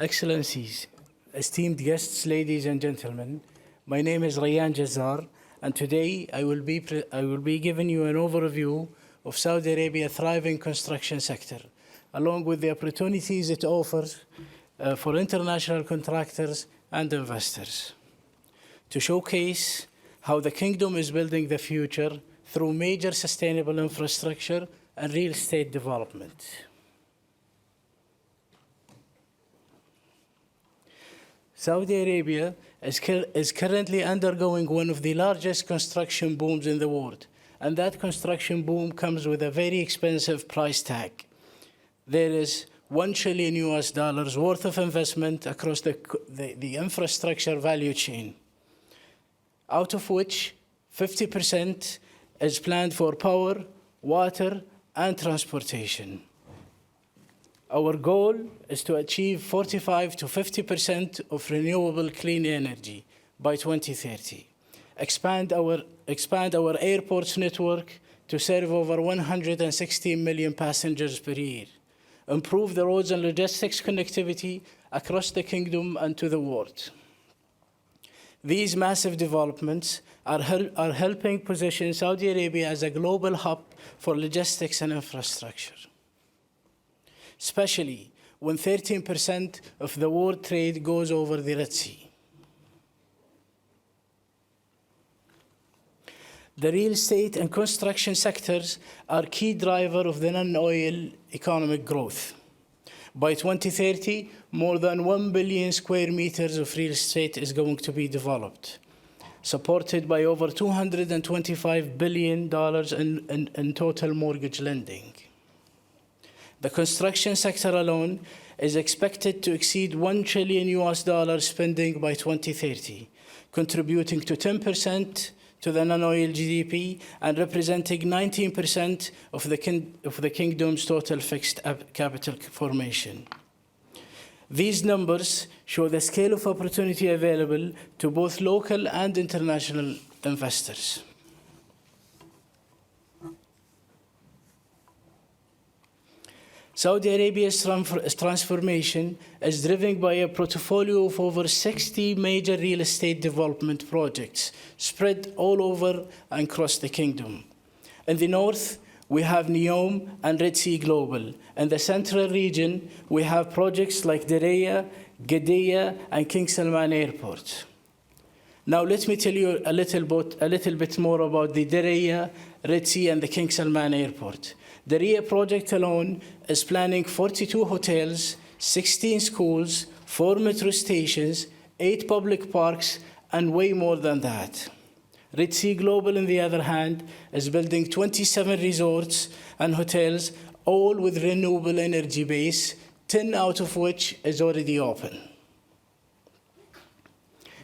Excellencies, esteemed guests, ladies and gentlemen, my name is Rayyan Jazzar, and today I will be giving you an overview of Saudi Arabia's thriving construction sector, along with the opportunities it offers for international contractors and investors, to showcase how the kingdom is building the future through major sustainable infrastructure and real estate development. Saudi Arabia is currently undergoing one of the largest construction booms in the world, and that construction boom comes with a very expensive price tag. There is $1 trillion worth of investment across the infrastructure value chain, out of which 50% is planned for power, water, and transportation. Our goal is to achieve 45 to 50% of renewable clean energy by 2030, expand our airports network to serve over 116 million passengers per year, improve the roads and logistics connectivity across the kingdom and to the world. These massive developments are helping position Saudi Arabia as a global hub for logistics and infrastructure, especially when 13% of the world trade goes over the Red Sea. The real estate and construction sectors are key driver of the non-oil economic growth. By 2030, more than 1 billion square meters of real estate is going to be developed, supported by over $225 billion in total mortgage lending. The construction sector alone is expected to exceed $1 trillion spending by 2030, contributing to 10% to the non-oil GDP and representing 19% of the kingdom's total fixed capital formation. These numbers show the scale of opportunity available to both local and international investors. Saudi Arabia's transformation is driven by a portfolio of over 60 major real estate development projects spread all over and across the kingdom. In the north, we have NEOM and Red Sea Global. In the central region, we have projects like Diriyah, Qiddiya, and King Salman Airport. Now let me tell you a little bit more about the Diriyah, Red Sea, and the King Salman Airport. The Diriyah project alone is planning 42 hotels, 16 schools, 4 metro stations, 8 public parks, and way more than that. Red Sea Global, on the other hand, is building 27 resorts and hotels, all with renewable energy base, 10 out of which is already open.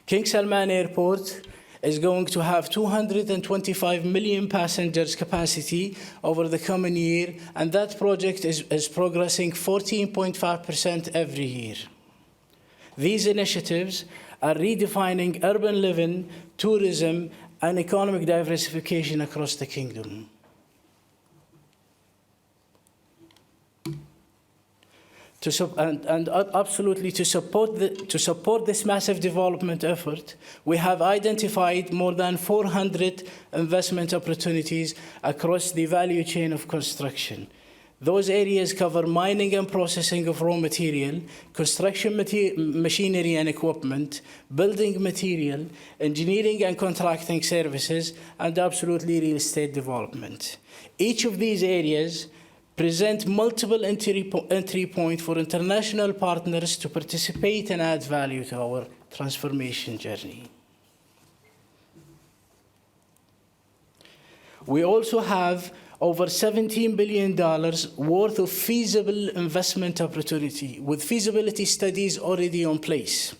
King Salman Airport is going to have 225 million passengers capacity over the coming year, and that project is progressing 14.5% every year. These initiatives are redefining urban living, tourism, and economic diversification across the kingdom. Absolutely, to support this massive development effort, we have identified more than 400 investment opportunities across the value chain of construction. Those areas cover mining and processing of raw material, construction machinery and equipment, building material, engineering and contracting services, and absolutely real estate development. Each of these areas present multiple entry points for international partners to participate and add value to our transformation journey. We also have over $17 billion worth of feasible investment opportunity, with feasibility studies already in place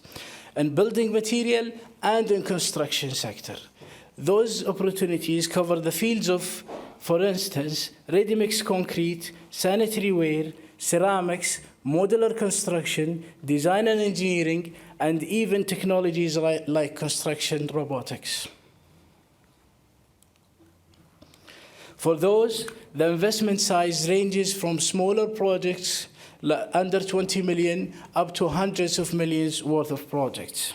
in building material and in construction sector. Those opportunities cover the fields of, for instance, ready-mix concrete, sanitary ware, ceramics, modular construction, design and engineering, and even technologies like construction robotics. For those, the investment size ranges from smaller projects under 20 million up to hundreds of millions worth of projects.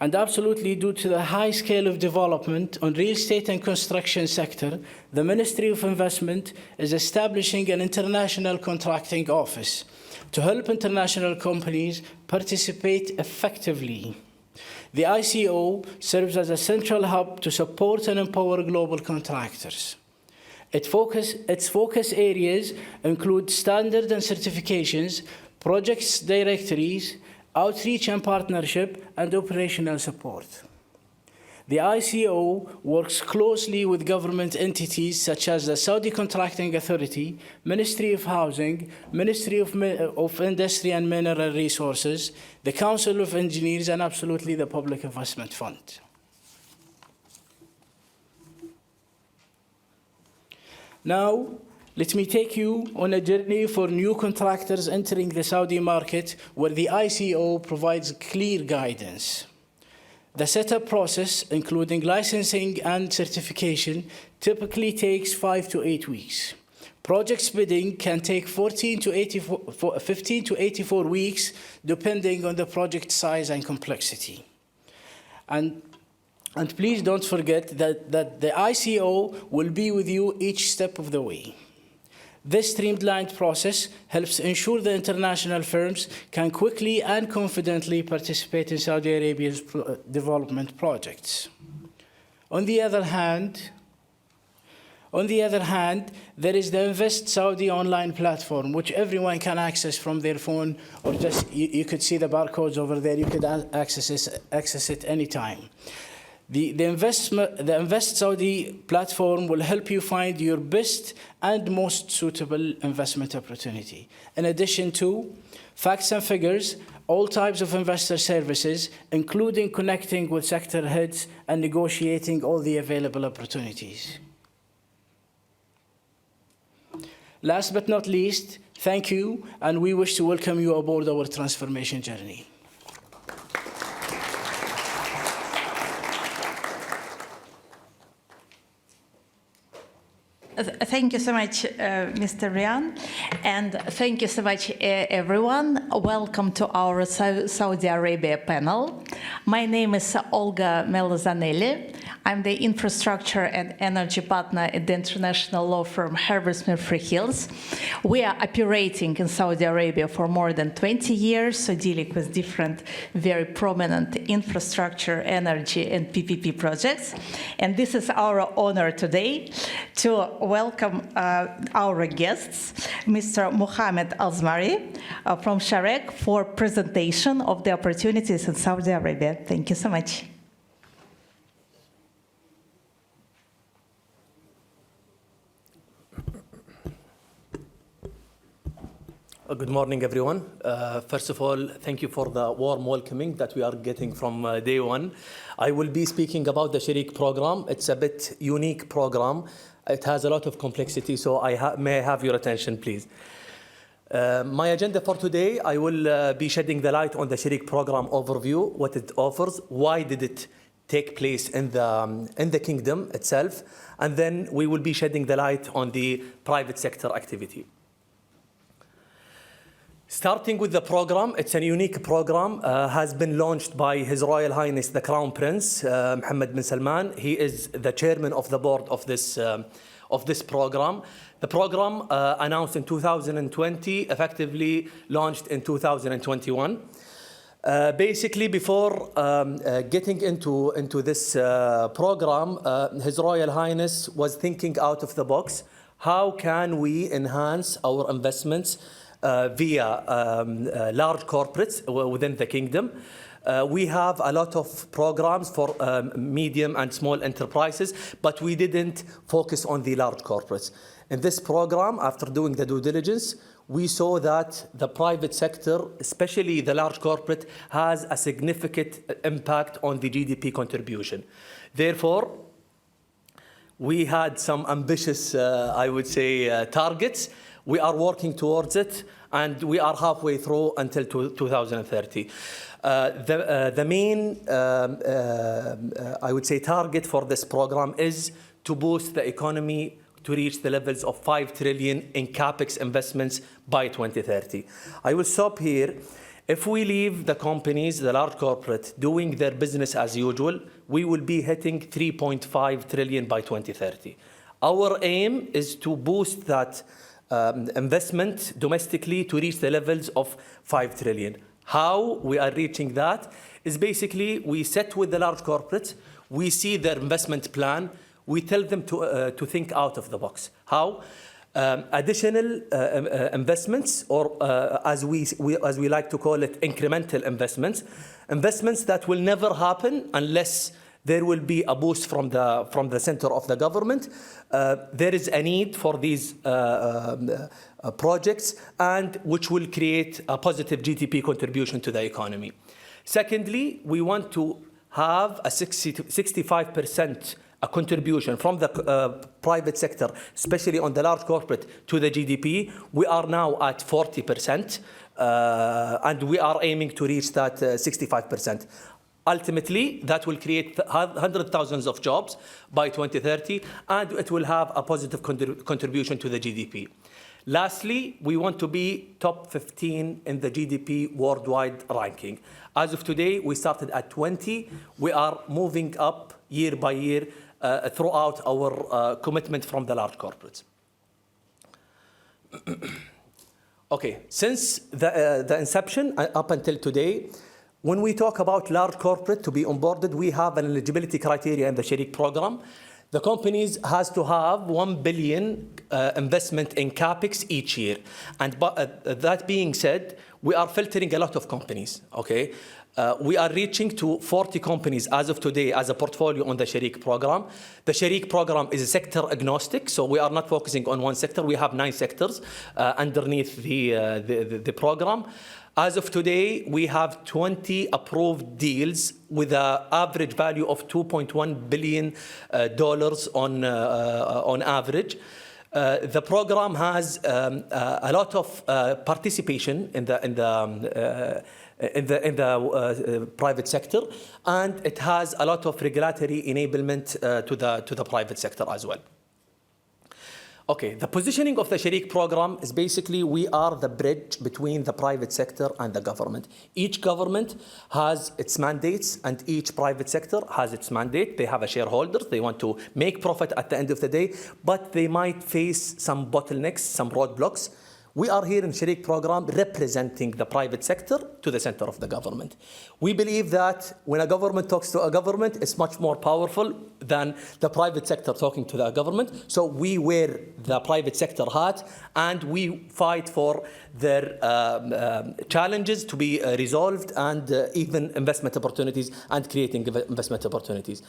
And absolutely, due to the high scale of development on real estate and construction sector, the Ministry of Investment is establishing an international contracting office to help international companies participate effectively. The ICO serves as a central hub to support and empower global contractors. Its focus areas include standard and certifications, projects directories, outreach and partnership, and operational support. The ICO works closely with government entities such as the Saudi Contracting Authority, Ministry of Housing, Ministry of Industry and Mineral Resources, the Council of Engineers, and absolutely the Public Investment Fund. Now, let me take you on a journey for new contractors entering the Saudi market, where the ICO provides clear guidance. The setup process, including licensing and certification, typically takes 5 to 8 weeks. Project bidding can take 15 to 84 weeks, depending on the project size and complexity. And please don't forget that the ICO will be with you each step of the way. This streamlined process helps ensure the international firms can quickly and confidently participate in Saudi Arabia's development projects. On the other hand, there is the Invest Saudi online platform, which everyone can access from their phone, or just you could see the barcodes over there. You could access it anytime. The Invest Saudi platform will help you find your best and most suitable investment opportunity. In addition to facts and figures, all types of investor services, including connecting with sector heads and negotiating all the available opportunities. Last but not least, thank you, and we wish to welcome you aboard our transformation journey. Thank you so much, Mr. Rian, and thank you so much, everyone. Welcome to our Saudi Arabia panel. My name is Olga ZANELLI. I'm the infrastructure and energy partner at the international law firm Herbert Freehills. We are operating in Saudi Arabia for more than 20 years, so dealing with different, very prominent infrastructure, energy, and PPP projects. And this is our honor today to welcome our guests, Mr. Mohammed Azmari from Sharek, for presentation of the opportunities in Saudi Arabia. Thank you so much. Good morning, everyone. First of all, thank you for the warm welcoming that we are getting from day one. I will be speaking about the Sharik program. It's a bit unique program. It has a lot of complexity, so may I have your attention, please. My agenda for today, I will be shedding the light on the Sharik program overview, what it offers, why did it take place in the kingdom itself, and then we will be shedding the light on the private sector activity. Starting with the program, it's a unique program, has been launched by His Royal Highness the Crown Prince, Mohammed bin Salman. He is the chairman of the board of this program. The program, announced in 2020, effectively launched in 2021. Basically, before getting into this program, His Royal Highness was thinking out of the box. How can we enhance our investments via large corporates within the kingdom? We have a lot of programs for medium and small enterprises, but we didn't focus on the large corporates. In this program, after doing the due diligence, we saw that the private sector, especially the large corporate, has a significant impact on the GDP contribution. Therefore, we had some ambitious, I would say, targets. We are working towards it, and we are halfway through until 2030. The main, I would say, target for this program is to boost the economy to reach the levels of 5 trillion in capex investments by 2030. I will stop here. If we leave the companies, the large corporate, doing their business as usual, we will be hitting 3.5 trillion by 2030. Our aim is to boost that investment domestically to reach the levels of 5 trillion. How we are reaching that is basically we sit with the large corporates, we see their investment plan, we tell them to think out of the box. How? Additional investments, or as we like to call it, incremental investments, investments that will never happen unless there will be a boost from the center of the government. There is a need for these projects, and which will create a positive GDP contribution to the economy. Secondly, we want to have a 65% a contribution from the private sector, especially on the large corporate, to the GDP. We are now at 40%, and we are aiming to reach that 65%. Ultimately, that will create hundreds of thousands of jobs by 2030, and it will have a positive contribution to the GDP. Lastly, we want to be top 15 in the GDP worldwide ranking. As of today, we started at 20. We are moving up year by year throughout our commitment from the large corporates. Okay, since the inception up until today, when we talk about large corporate to be onboarded, we have an eligibility criteria in the Sharik program. The companies has to have 1 billion investment in capex each year. And that being said, we are filtering a lot of companies, okay? We are reaching to 40 companies as of today as a portfolio on the Sharik program. The Sharik program is sector agnostic, so we are not focusing on one sector. We have 9 sectors underneath the program. As of today, we have 20 approved deals with an average value of $2.1 billion on average. The program has a lot of participation in the private sector, and it has a lot of regulatory enablement to the private sector as well. Okay, the positioning of the Sharik program is basically we are the bridge between the private sector and the government. Each government has its mandates, and each private sector has its mandate. They have a shareholder. They want to make profit at the end of the day, but they might face some bottlenecks, some roadblocks. We are here in Sharik program representing the private sector to the center of the government. We believe that when a government talks to a government, it's much more powerful than the private sector talking to the government. So we wear the private sector hat, and we fight for their challenges to be resolved, and even investment opportunities and creating investment opportunities.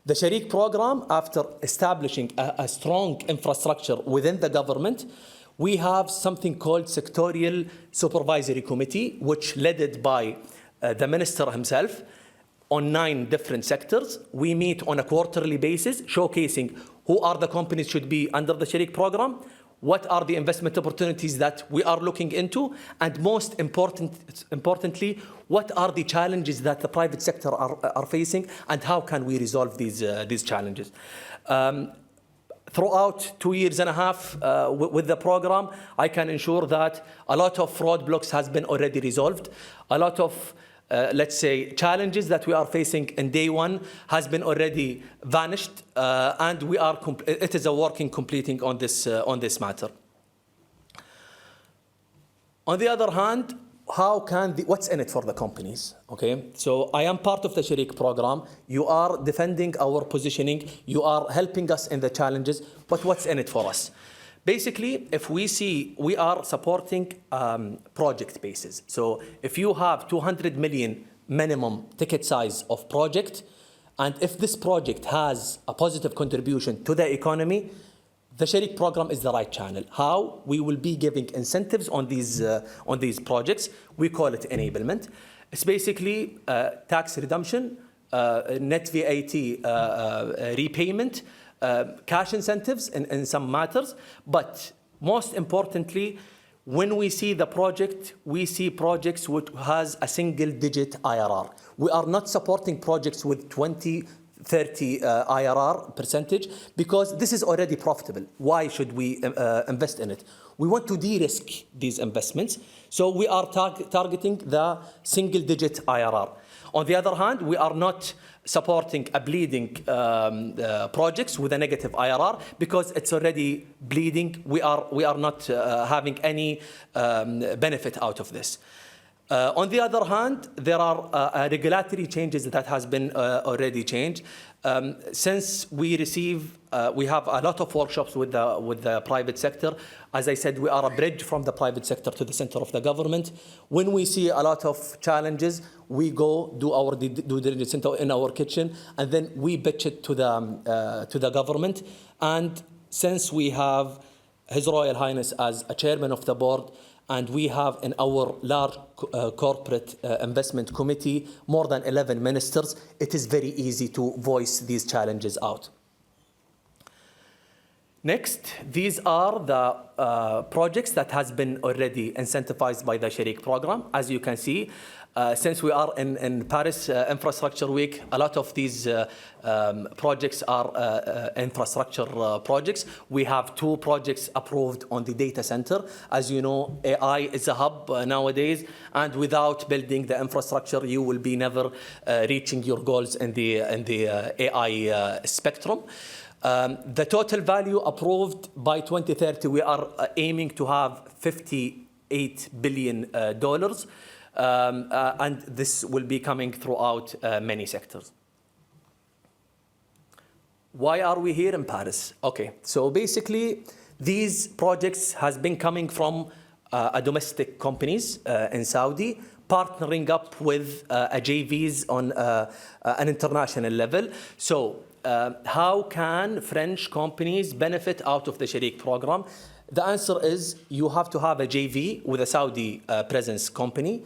The Sharik program, after establishing a strong infrastructure within the government, we have something called Sectorial Supervisory Committee, which led by the minister himself on 9 different sectors. We meet on a quarterly basis, showcasing who are the companies should be under the Sharik program, what are the investment opportunities that we are looking into, and most importantly, what are the challenges that the private sector are facing, and how can we resolve these challenges. Throughout 2.5 years with the program, I can ensure that a lot of roadblocks has been already resolved. A lot of, let's say, challenges that we are facing in day one has been already vanished, and we are it is a working completing on this matter. On the other hand, what's in it for the companies? Okay, so I am part of the Sharik program. You are defending our positioning. You are helping us in the challenges. But what's in it for us? Basically, if we see, we are supporting project bases. So if you have 200 million minimum ticket size of project, and if this project has a positive contribution to the economy, the Sharik program is the right channel. How? We will be giving incentives on these projects. We call it enablement. It's basically tax redemption, net VAT repayment, cash incentives in some matters. But most importantly, when we see the project, we see projects which has a single-digit IRR. We are not supporting projects with 20, 30 IRR percentage, because this is already profitable. Why should we invest in it? We want to de-risk these investments, so we are targeting the single-digit IRR. On the other hand, we are not supporting a bleeding projects with a negative IRR, because it's already bleeding. We are not having any benefit out of this. On the other hand, there are regulatory changes that has been already changed. Since we have a lot of workshops with the private sector. As I said, we are a bridge from the private sector to the center of the government. When we see a lot of challenges, we go do our due diligence in our kitchen, and then we pitch it to the government. And since we have His Royal Highness as a chairman of the board, and we have in our large corporate investment committee more than 11 ministers, it is very easy to voice these challenges out. Next, these are the projects that has been already incentivized by the Sharik program. As you can see, since we are in Paris Infrastructure Week, a lot of these projects are infrastructure projects. We have 2 projects approved on the data center. As you know, AI is a hub nowadays, and without building the infrastructure, you will be never reaching your goals in the AI spectrum. The total value approved by 2030, we are aiming to have $58 billion. And this will be coming throughout many sectors. Why are we here in Paris? Okay, so basically these projects has been coming from domestic companies in Saudi, partnering up with JVs on an international level. So how can French companies benefit out of the Sharik program? The answer is you have to have a JV with a Saudi presence company.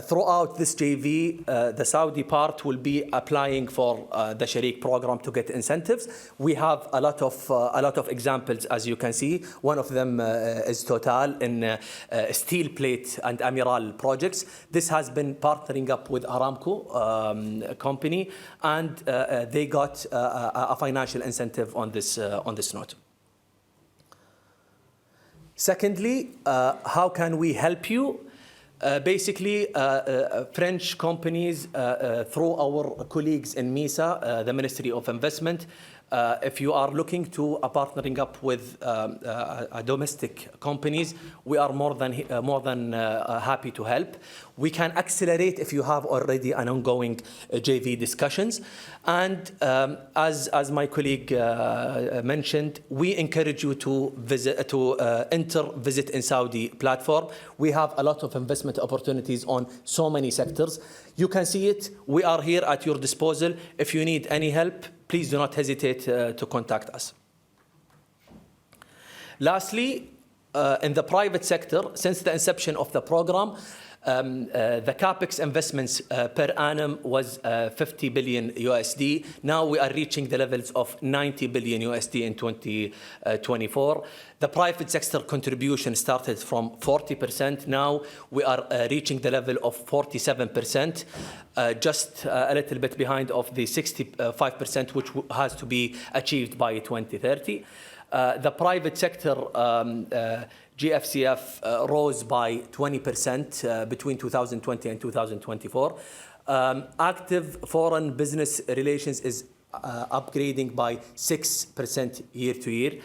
Throughout this JV, the Saudi part will be applying for the Sharik program to get incentives. We have a lot of examples, as you can see. One of them is Total in steel plate and Amiral projects. This has been partnering up with Aramco company, and they got a financial incentive on this note. Secondly, how can we help you? Basically, French companies, through our colleagues in MISA, the Ministry of Investment, if you are looking to partnering up with domestic companies, we are more than happy to help. We can accelerate if you have already an ongoing JV discussions. And as my colleague mentioned, we encourage you to visit in Saudi platform. We have a lot of investment opportunities on so many sectors. You can see it. We are here at your disposal. If you need any help, please do not hesitate to contact us. Lastly, in the private sector, since the inception of the program, the capex investments per annum was 50 billion USD. Now we are reaching the levels of 90 billion USD in 2024. The private sector contribution started from 40%. Now we are reaching the level of 47%, just a little bit behind of the 65%, which has to be achieved by 2030. The private sector GFCF rose by 20% between 2020 and 2024. Active foreign business relations is upgrading by 6% year to year.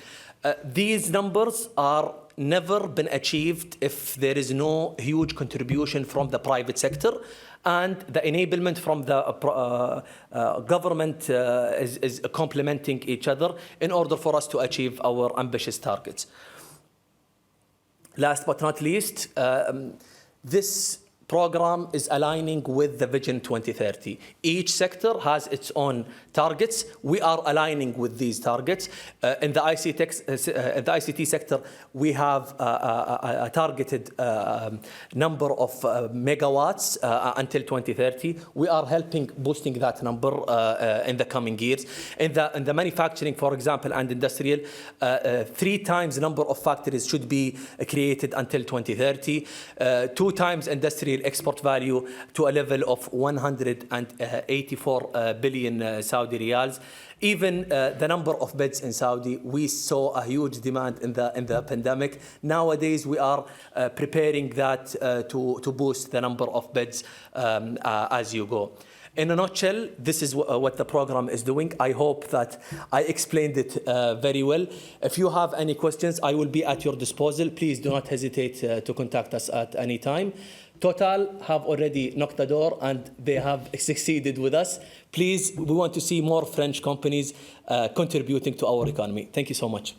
These numbers are never been achieved if there is no huge contribution from the private sector, and the enablement from the government is complementing each other in order for us to achieve our ambitious targets. Last but not least, this program is aligning with the Vision 2030. Each sector has its own targets. We are aligning with these targets. In the ICT sector, we have a targeted number of megawatts until 2030. We are helping boosting that number in the coming years. In the manufacturing, for example, and industrial, 3 times number of factories should be created until 2030. 2 times industrial retail export value to a level of 184 billion Saudi riyals. Even the number of beds in Saudi, we saw a huge demand in the pandemic. Nowadays, we are preparing that to boost the number of beds as you go. In a nutshell, this is what the program is doing. I hope that I explained it very well. If you have any questions, I will be at your disposal. Please do not hesitate to contact us at any time. Total have already knocked the door and they have succeeded with us. Please, we want to see more French companies contributing to our economy. Thank you so much.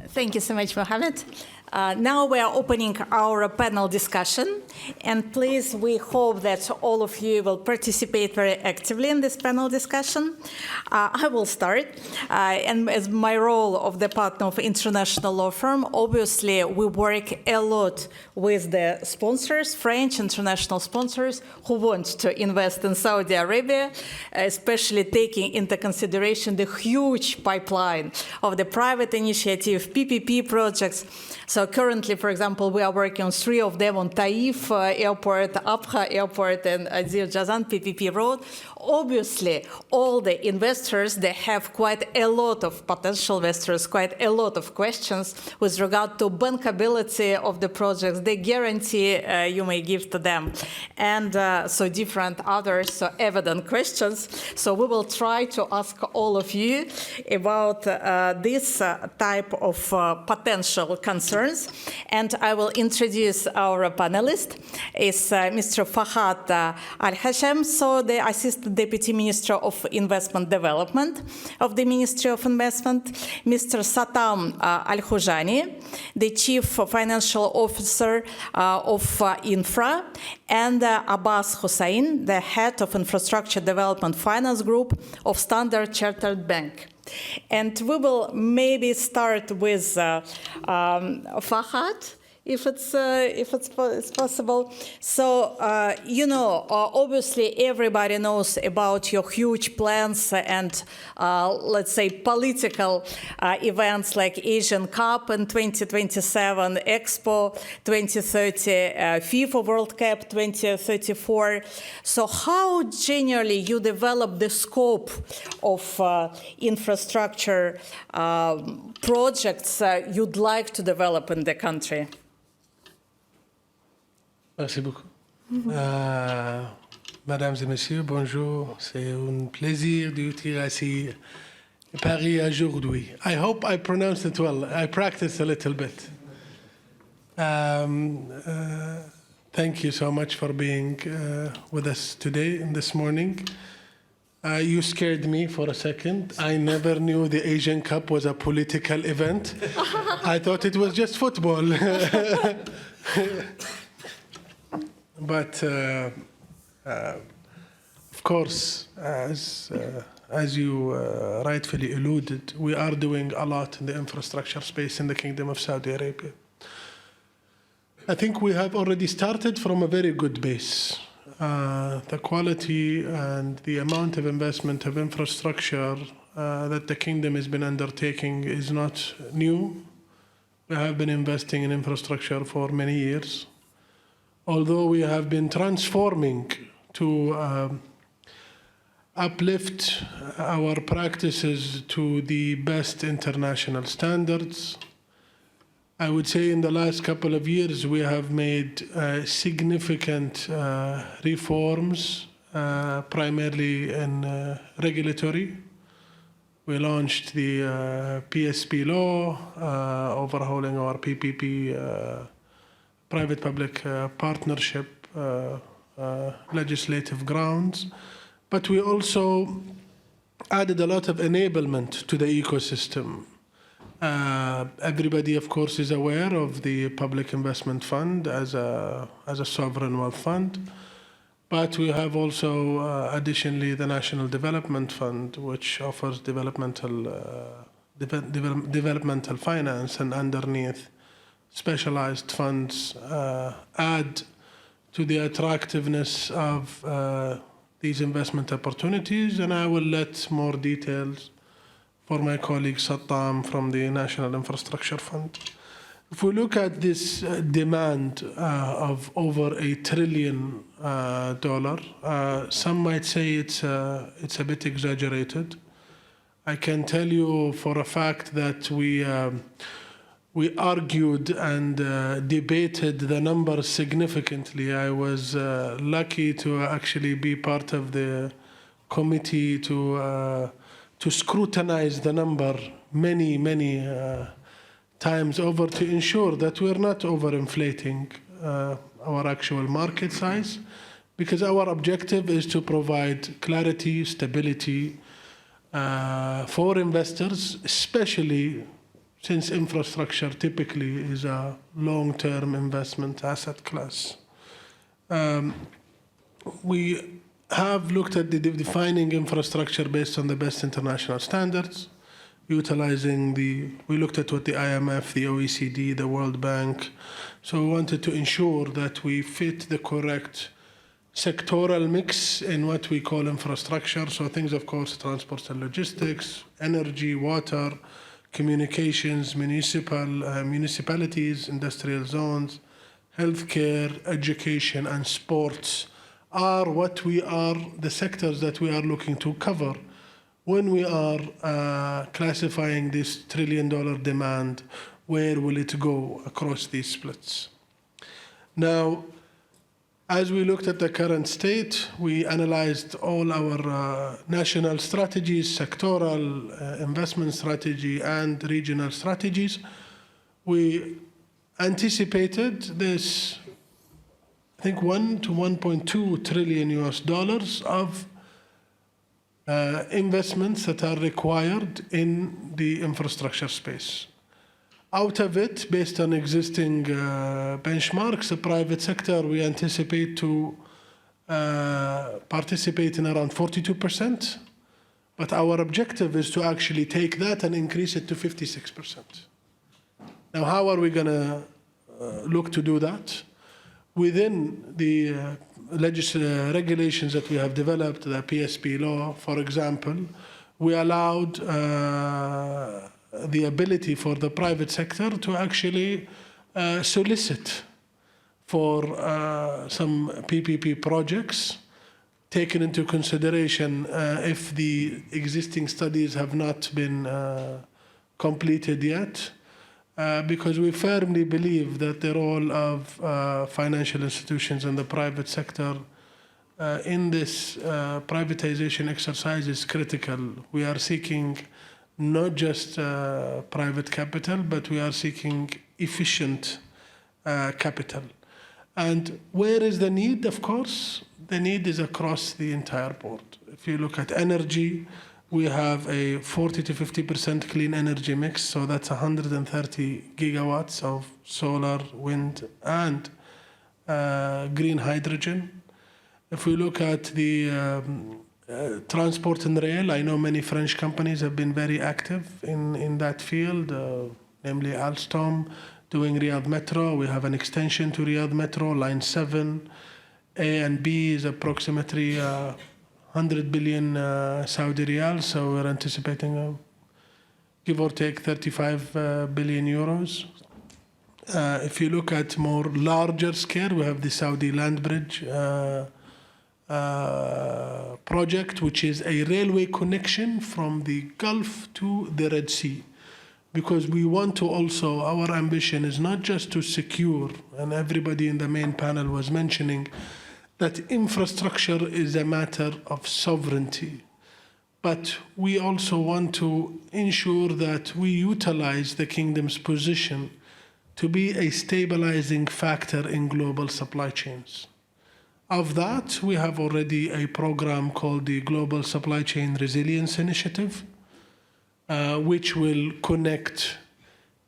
Thank you so much, Mohammed. Now we are opening our panel discussion, and please, we hope that all of you will participate very actively in this panel discussion. I will start, and as my role of the partner of international law firm, obviously we work a lot with the sponsors, French international sponsors, who want to invest in Saudi Arabia, especially taking into consideration the huge pipeline of the private initiative, PPP projects. So currently, for example, we are working on 3 of them on Taif Airport, Abha Airport, and Azir Jazan PPP Road. Obviously, all the investors, they have quite a lot of potential investors, quite a lot of questions with regard to bankability of the projects, the guarantee you may give to them, and so different others, so evident questions. So we will try to ask all of you about this type of potential concerns. And I will introduce our panelist. Is Mr. Fahad ALHASHEM, so the Assistant Deputy Minister of Investment Development of the Ministry of Investment, Mr. Sattam ALJUHANI, the Chief Financial Officer of INFRA, and Abbas HUSAIN, the Head of Infrastructure Development Finance Group of Standard Chartered Bank. And we will maybe start with Fahad, if it's possible. So, you know, obviously everybody knows about your huge plans and, let's say, political events like Asian Cup in 2027, Expo 2030, FIFA World Cup 2034. So how generally you develop the scope of infrastructure projects you'd like to develop in the country? Merci beaucoup. Mesdames et messieurs, bonjour. C'est un plaisir d'être ici à Paris aujourd'hui. I hope I pronounced it well. I practiced a little bit. Thank you so much for being with us today and this morning. You scared me for a second. I never knew the Asian Cup was a political event. I thought it was just football. But of course, as you rightfully alluded, we are doing a lot in the infrastructure space in the Kingdom of Saudi Arabia. I think we have already started from a very good base. The quality and the amount of investment of infrastructure that the Kingdom has been undertaking is not new. We have been investing in infrastructure for many years. Although we have been transforming to uplift our practices to the best international standards, I would say in the last couple of years we have made significant reforms, primarily in regulatory. We launched the PSP law, overhauling our PPP private-public partnership legislative grounds, but we also added a lot of enablement to the ecosystem. Everybody, of course, is aware of the Public Investment Fund as a sovereign wealth fund, but we have also additionally the National Development Fund, which offers developmental finance, and underneath specialized funds add to the attractiveness of these investment opportunities, and I will let more details for my colleague Sattam from the National Infrastructure Fund. If we look at this demand of over $1 trillion, some might say it's a bit exaggerated. I can tell you for a fact that we argued and debated the numbers significantly. I was lucky to actually be part of the committee to scrutinize the number many times over to ensure that we're not overinflating our actual market size, because our objective is to provide clarity, stability for investors, especially since infrastructure typically is a long-term investment asset class. We have looked at defining infrastructure based on the best international standards, we looked at what the IMF, the OECD, the World Bank. So we wanted to ensure that we fit the correct sectoral mix in what we call infrastructure. So things, of course, transport and logistics, energy, water, communications, municipalities, industrial zones, healthcare, education, and sports are the sectors that we are looking to cover when we are classifying this $1 trillion demand. Where will it go across these splits? Now, as we looked at the current state, we analyzed all our national strategies, sectoral investment strategy, and regional strategies. We anticipated this, I think, $1 to $1.2 trillion of investments that are required in the infrastructure space. Out of it, based on existing benchmarks, the private sector, we anticipate to participate in around 42%, but our objective is to actually take that and increase it to 56%. Now, how are we going to look to do that? Within the regulations that we have developed, the PSP law, for example, we allowed the ability for the private sector to actually solicit for some PPP projects, taken into consideration if the existing studies have not been completed yet, because we firmly believe that the role of financial institutions and the private sector in this privatization exercise is critical. We are seeking not just private capital, but we are seeking efficient capital. And where is the need? Of course, the need is across the entire board. If you look at energy, we have a 40 to 50% clean energy mix, so that's 130 gigawatts of solar, wind, and green hydrogen. If we look at the transport and rail, I know many French companies have been very active in that field, namely Alstom, doing Riyadh Metro. We have an extension to Riyadh Metro, Line 7. A and B is approximately 100 billion Saudi riyal, so we're anticipating give or take 35 billion euros. If you look at more larger scale, we have the Saudi Land Bridge project, which is a railway connection from the Gulf to the Red Sea. Because we want to also, our ambition is not just to secure, and everybody in the main panel was mentioning, that infrastructure is a matter of sovereignty. But we also want to ensure that we utilize the kingdom's position to be a stabilizing factor in global supply chains. Of that, we have already a program called the Global Supply Chain Resilience Initiative, which will connect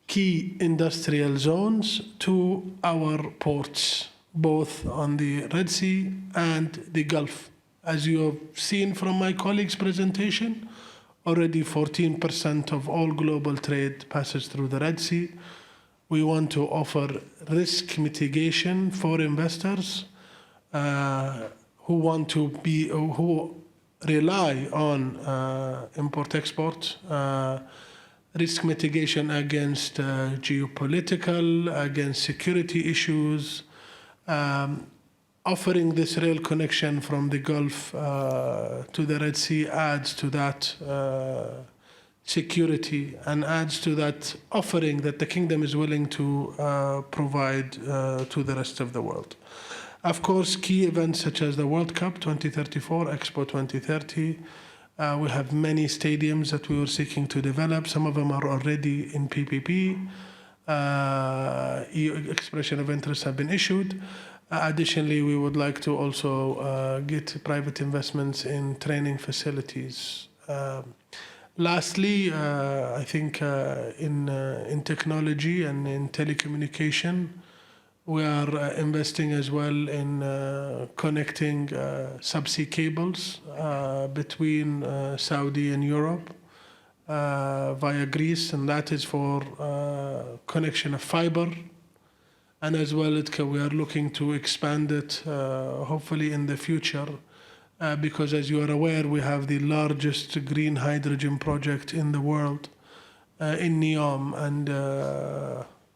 key industrial zones to our ports, both on the Red Sea and the Gulf. As you have seen from my colleague's presentation, already 14% of all global trade passes through the Red Sea. We want to offer risk mitigation for investors who rely on import-export, risk mitigation against geopolitical, against security issues, offering this rail connection from the Gulf to the Red Sea adds to that security and adds to that offering that the kingdom is willing to provide to the rest of the world. Of course, key events such as the World Cup 2034, Expo 2030, we have many stadiums that we were seeking to develop. Some of them are already in PPP. Expression of interest have been issued. Additionally, we would like to also get private investments in training facilities. Lastly, I think in technology and in telecommunication, we are investing as well in connecting subsea cables between Saudi and Europe via Greece, and that is for connection of fiber. And as well, we are looking to expand it hopefully in the future because as you are aware, we have the largest green hydrogen project in the world in NEOM, and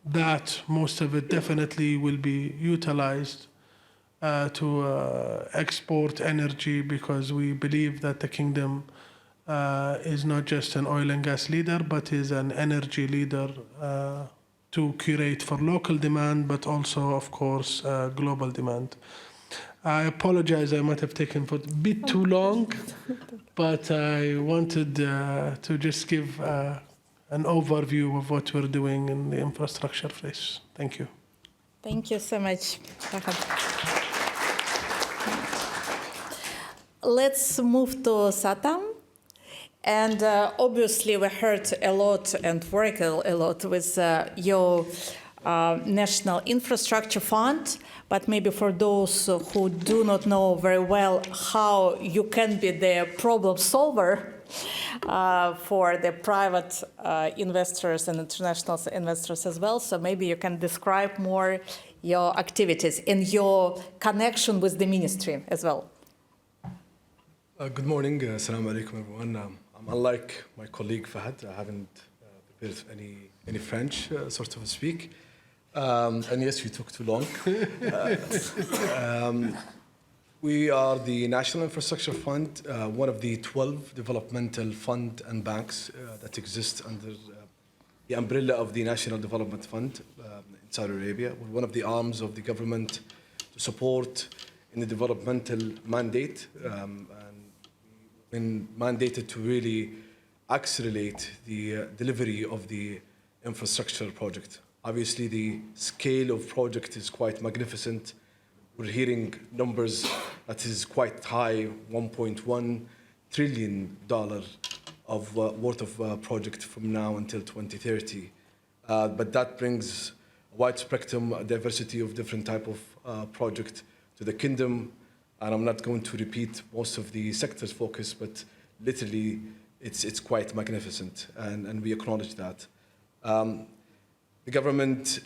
that most of it definitely will be utilized to export energy, because we believe that the kingdom is not just an oil and gas leader, but is an energy leader to curate for local demand, but also, of course, global demand. I apologize, I might have taken a bit too long, but I wanted to just give an overview of what we're doing in the infrastructure phase. Thank you. Thank you so much, Fahad. Let's move to Sattam. And obviously, we heard a lot and work a lot with your National Infrastructure Fund. But maybe for those who do not know very well how you can be the problem solver for the private investors and international investors as well. So maybe you can describe more your activities and your connection with the ministry as well. Good morning. Assalamu alaikum, everyone. Unlike my colleague Fahad, I haven't prepared any French, sort of speak. And yes, you took too long. We are the National Infrastructure Fund, one of the 12 developmental fund and banks that exist under the umbrella of the National Development Fund in Saudi Arabia. We're one of the arms of the government to support in the developmental mandate, and we've been mandated to really accelerate the delivery of the infrastructure project. Obviously, the scale of project is quite magnificent. We're hearing numbers that is quite high, $1.1 trillion of worth of project from now until 2030. But that brings a wide spectrum, a diversity of different type of project to the kingdom. And I'm not going to repeat most of the sector's focus, but literally it's quite magnificent, and we acknowledge that. The government,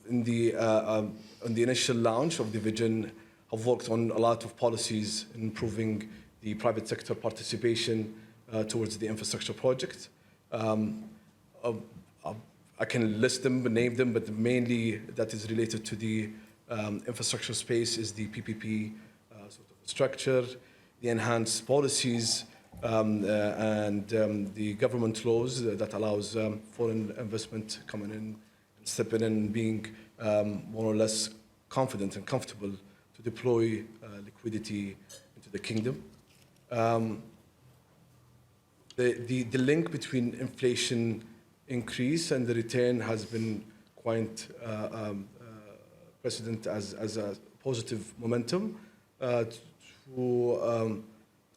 in the initial launch of the vision, have worked on a lot of policies in improving the private sector participation towards the infrastructure project. I can list them, name them, but mainly that is related to the infrastructure space is the PPP sort of structure, the enhanced policies, and the government laws that allows foreign investment coming in and stepping in and being more or less confident and comfortable to deploy liquidity into the kingdom. The link between inflation increase and the return has been quite precedent as a positive momentum to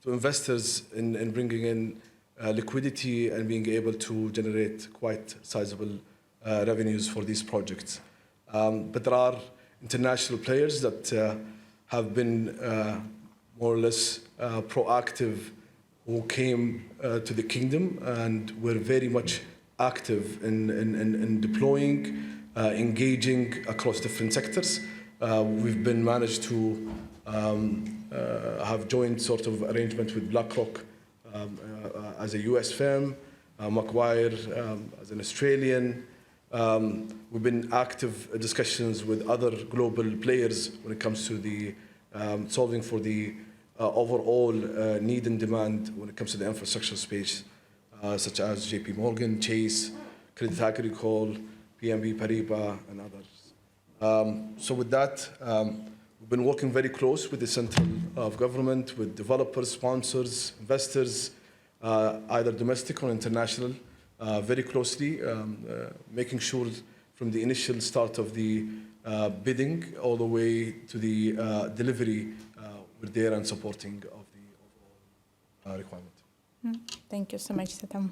investors in bringing in liquidity and being able to generate quite sizable revenues for these projects. But there are international players that have been more or less proactive, who came to the kingdom and were very much active in deploying, engaging across different sectors. We've been managed to have joined sort of arrangement with BlackRock as a US firm, Macquarie as an Australian. We've been active discussions with other global players when it comes to the solving for the overall need and demand when it comes to the infrastructure space, such as JP Morgan, Chase, Credit Agricole, PNB Paribas, and others. So with that, we've been working very close with the central government, with developers, sponsors, investors, either domestic or international, very closely, making sure from the initial start of the bidding all the way to the delivery, we're there and supporting of the overall requirement. Thank you so much, Sattam.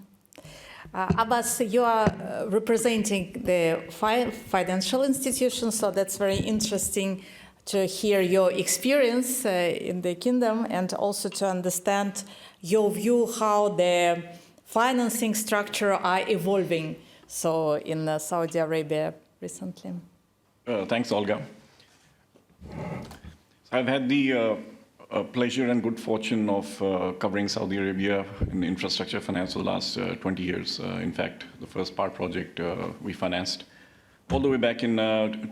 Abbas, you are representing the financial institutions, so that's very interesting to hear your experience in the kingdom and also to understand your view how the financing structure are evolving so in Saudi Arabia recently. Thanks, Olga. I've had the pleasure and good fortune of covering Saudi Arabia in infrastructure finance for the last 20 years. In fact, the first power project we financed all the way back in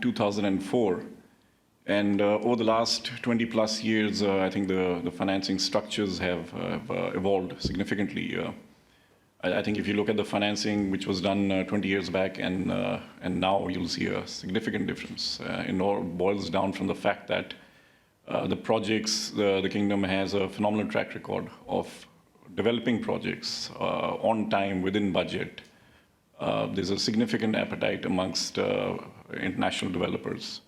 2004. And over the last 20 plus years, I think the financing structures have evolved significantly. I think if you look at the financing which was done 20 years back and now, you'll see a significant difference. It all boils down from the fact that the projects, the kingdom has a phenomenal track record of developing projects on time, within budget. There's a significant appetite amongst international developers.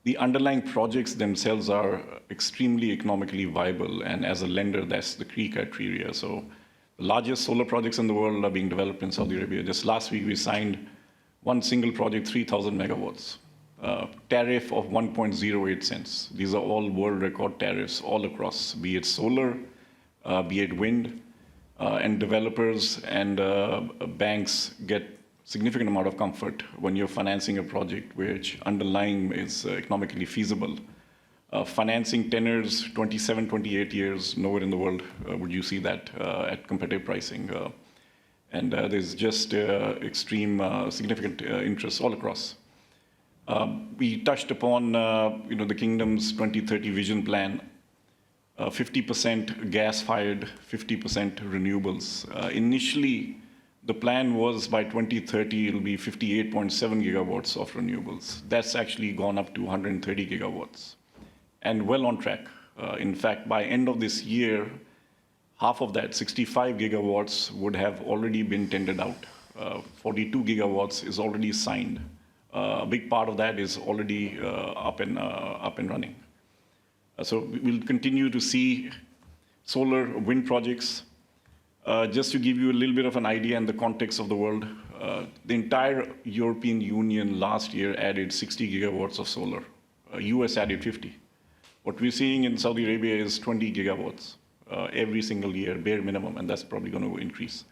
The underlying projects themselves are extremely economically viable, and as a lender, that's the key criteria. So the largest solar projects in the world are being developed in Saudi Arabia. Just last week, we signed one single project, 3,000 megawatts, tariff of 1.08 cents. These are all world record tariffs all across, be it solar, be it wind, and developers and banks get significant amount of comfort when you're financing a project which underlying is economically feasible. Financing tenors, 27, 28 years, nowhere in the world would you see that at competitive pricing. And there's just extreme significant interest all across. We touched upon the kingdom's 2030 vision plan, 50% gas-fired, 50% renewables. Initially, the plan was by 2030, it'll be 58.7 gigawatts of renewables. That's actually gone up to 130 gigawatts and well on track. In fact, by end of this year, half of that, 65 gigawatts, would have already been tendered out. 42 gigawatts is already signed. A big part of that is already up and running. So we'll continue to see solar, wind projects. Just to give you a little bit of an idea in the context of the world, the entire European Union last year added 60 gigawatts of solar. US added 50. What we're seeing in Saudi Arabia is 20 gigawatts every single year, bare minimum, and that's probably going to increase.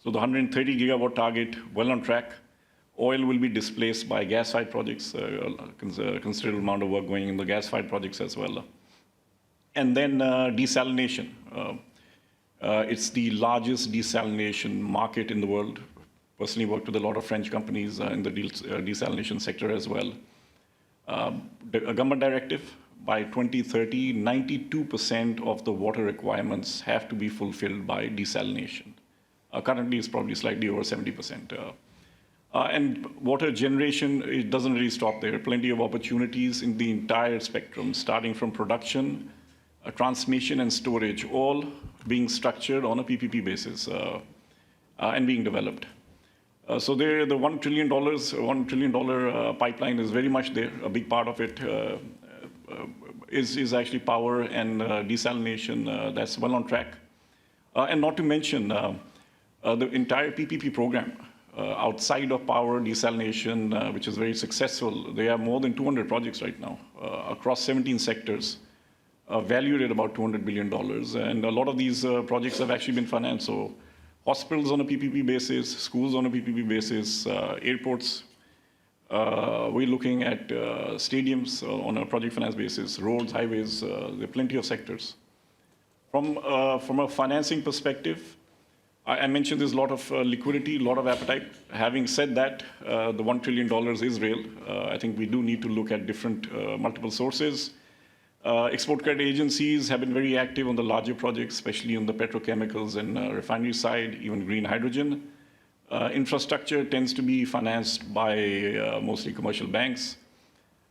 So the 130 gigawatt target, well on track. Oil will be displaced by gas-fired projects, a considerable amount of work going in the gas-fired projects as well. And then desalination. It's the largest desalination market in the world. Personally worked with a lot of French companies in the desalination sector as well. A government directive, by 2030, 92% of the water requirements have to be fulfilled by desalination. Currently, it's probably slightly over 70%. And water generation, it doesn't really stop there. Plenty of opportunities in the entire spectrum, starting from production, transmission and storage, all being structured on a PPP basis and being developed. So there, the $1 trillion pipeline is very much there. A big part of it is actually power and desalination. That's well on track. And not to mention the entire PPP program. Outside of power desalination, which is very successful, there are more than 200 projects right now across 17 sectors, valued at about $200 billion. And a lot of these projects have actually been financed. So hospitals on a PPP basis, schools on a PPP basis, airports, We're looking at stadiums on a project finance basis, roads, highways, there are plenty of sectors. From a financing perspective, I mentioned there's a lot of liquidity, a lot of appetite. Having said that, the $1 trillion is real. I think we do need to look at different multiple sources. Export credit agencies have been very active on the larger projects, especially on the petrochemicals and refinery side, even green hydrogen. Infrastructure tends to be financed by mostly commercial banks.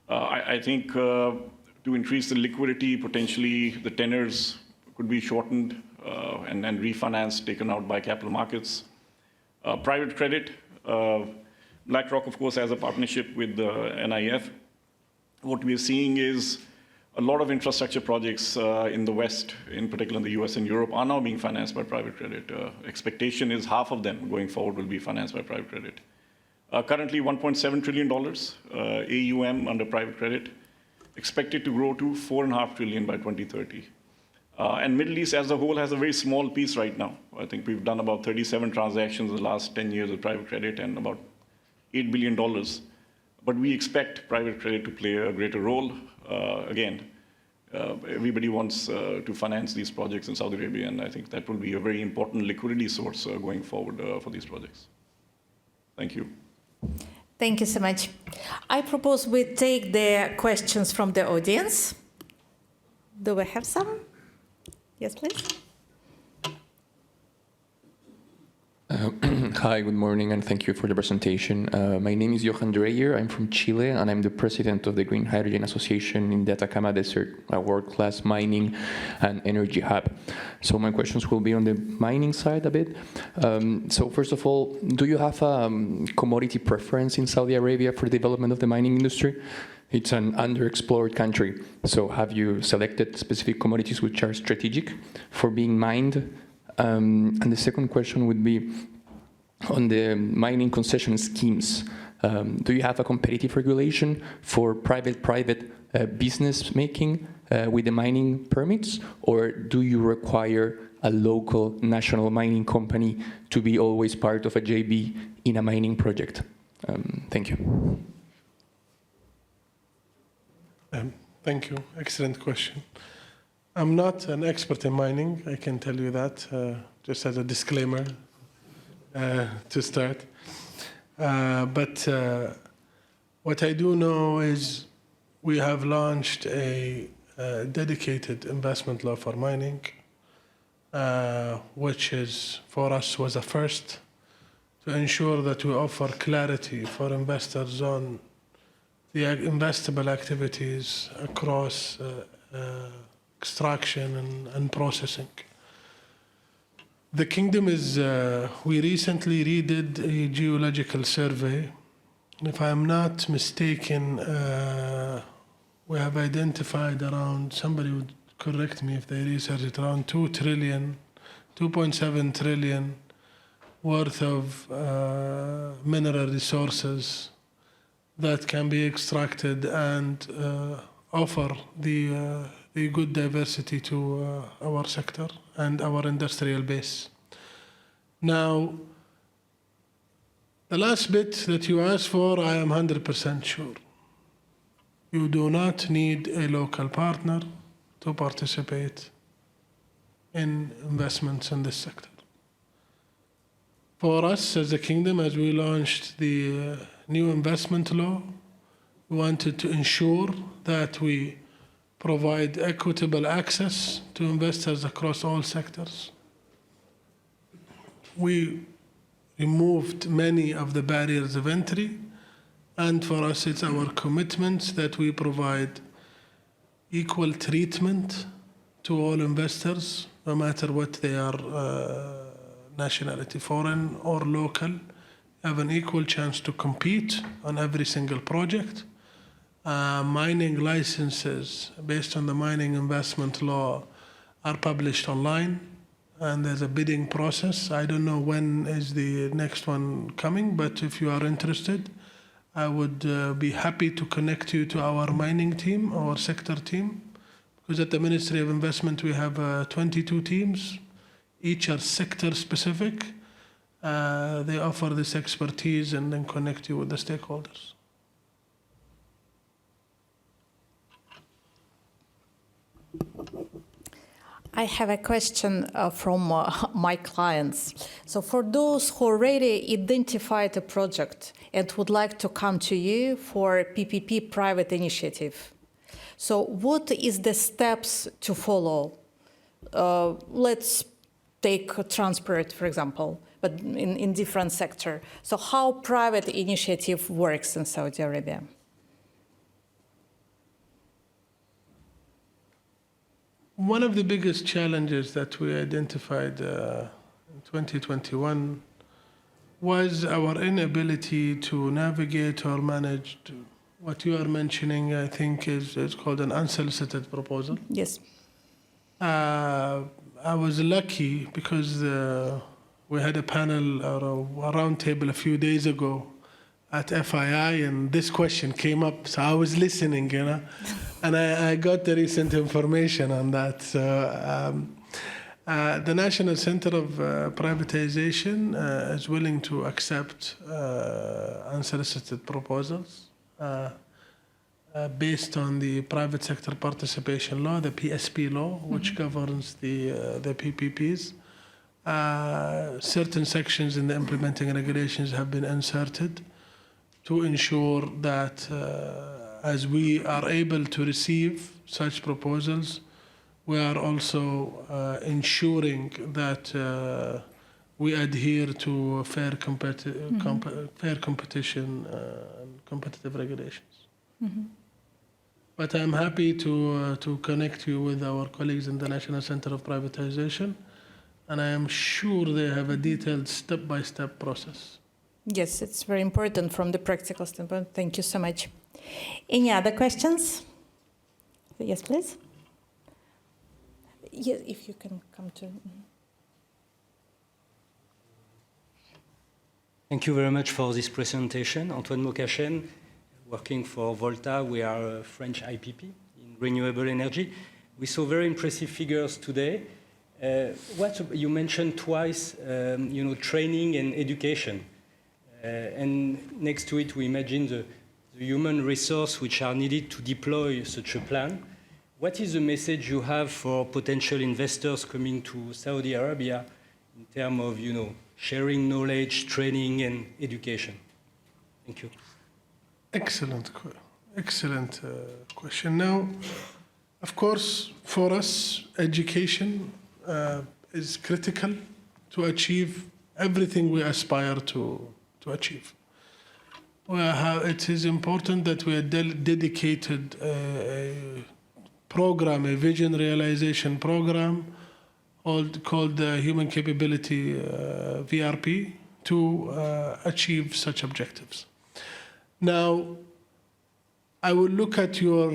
I think to increase the liquidity, potentially the tenors could be shortened and refinanced, taken out by capital markets. Private credit, BlackRock, of course, has a partnership with the NIF. What we are seeing is a lot of infrastructure projects in the West, in particular in the US and Europe, are now being financed by private credit. Expectation is half of them going forward will be financed by private credit. Currently $1.7 trillion AUM under private credit, expected to grow to $4.5 trillion by 2030. And Middle East as a whole has a very small piece right now. I think we've done about 37 transactions in the last 10 years with private credit and about $8 billion. But we expect private credit to play a greater role. Again, everybody wants to finance these projects in Saudi Arabia, and I think that will be a very important liquidity source going forward for these projects. Thank you. Thank you so much. I propose we take the questions from the audience. Do we have some? Yes, please. Hi, good morning, and thank you for the presentation. My name is Johan Dreyer. I'm from Chile, and I'm the president of the Green Hydrogen Association in the Atacama Desert, a world-class mining and energy hub. So my questions will be on the mining side a bit. So first of all, do you have a commodity preference in Saudi Arabia for the development of the mining industry? It's an underexplored country. So have you selected specific commodities which are strategic for being mined? And the second question would be on the mining concession schemes. Do you have a competitive regulation for private business making with the mining permits, or do you require a local national mining company to be always part of a JV in a mining project? Thank you. Thank you. Excellent question. I'm not an expert in mining, I can tell you that, just as a disclaimer to start. But what I do know is we have launched a dedicated investment law for mining, which is, for us, was a first to ensure that we offer clarity for investors on the investable activities across extraction and processing. The kingdom is, we recently redid a geological survey. If I'm not mistaken, we have identified around, somebody would correct me if they research it, around 2.7 trillion worth of mineral resources that can be extracted and offer the good diversity to our sector and our industrial base. Now, the last bit that you asked for, I am 100% sure. You do not need a local partner to participate in investments in this sector. For us as a kingdom, as we launched the new investment law, we wanted to ensure that we provide equitable access to investors across all sectors. We removed many of the barriers of entry, and for us it's our commitment that we provide equal treatment to all investors, no matter what their nationality, foreign or local, have an equal chance to compete on every single project. Mining licenses based on the mining investment law are published online, and there's a bidding process. I don't know when is the next one coming, but if you are interested, I would be happy to connect you to our mining team, our sector team, because at the Ministry of Investment we have 22 teams, each are sector specific. They offer this expertise and then connect you with the stakeholders. I have a question from my clients. So for those who already identified a project and would like to come to you for PPP private initiative, so what is the steps to follow? Let's take transport, for example, but in different sector. So how private initiative works in Saudi Arabia? One of the biggest challenges that we identified in 2021 was our inability to navigate or manage what you are mentioning, I think, is called an unsolicited proposal. Yes. I was lucky because we had a panel or a round table a few days ago at FII, and this question came up, so I was listening, you know, and I got the recent information on that. So the National Center of Privatization is willing to accept unsolicited proposals based on the Private Sector Participation Law, the PSP law, which governs the PPPs. Certain sections in the implementing regulations have been inserted to ensure that as we are able to receive such proposals, we are also ensuring that we adhere to fair competition and competitive regulations. But I'm happy to connect you with our colleagues in the National Center of Privatization, and I am sure they have a detailed step-by-step process. Yes, it's very important from the practical standpoint. Thank you so much. Any other questions? Yes, please. Yes, if you can come to. Thank you very much for this presentation. Antoine Mokachem, working for Volta. We are a French IPP in renewable energy. We saw very impressive figures today. What you mentioned twice, training and education. And next to it, we imagine the human resource which are needed to deploy such a plan. What is the message you have for potential investors coming to Saudi Arabia in terms of, sharing knowledge, training, and education? Thank you. Excellent question. Now, of course, for us, education is critical to achieve everything we aspire to achieve. It is important that we are dedicated a program, a vision realization program called the Human Capability VRP to achieve such objectives. Now, I will look at your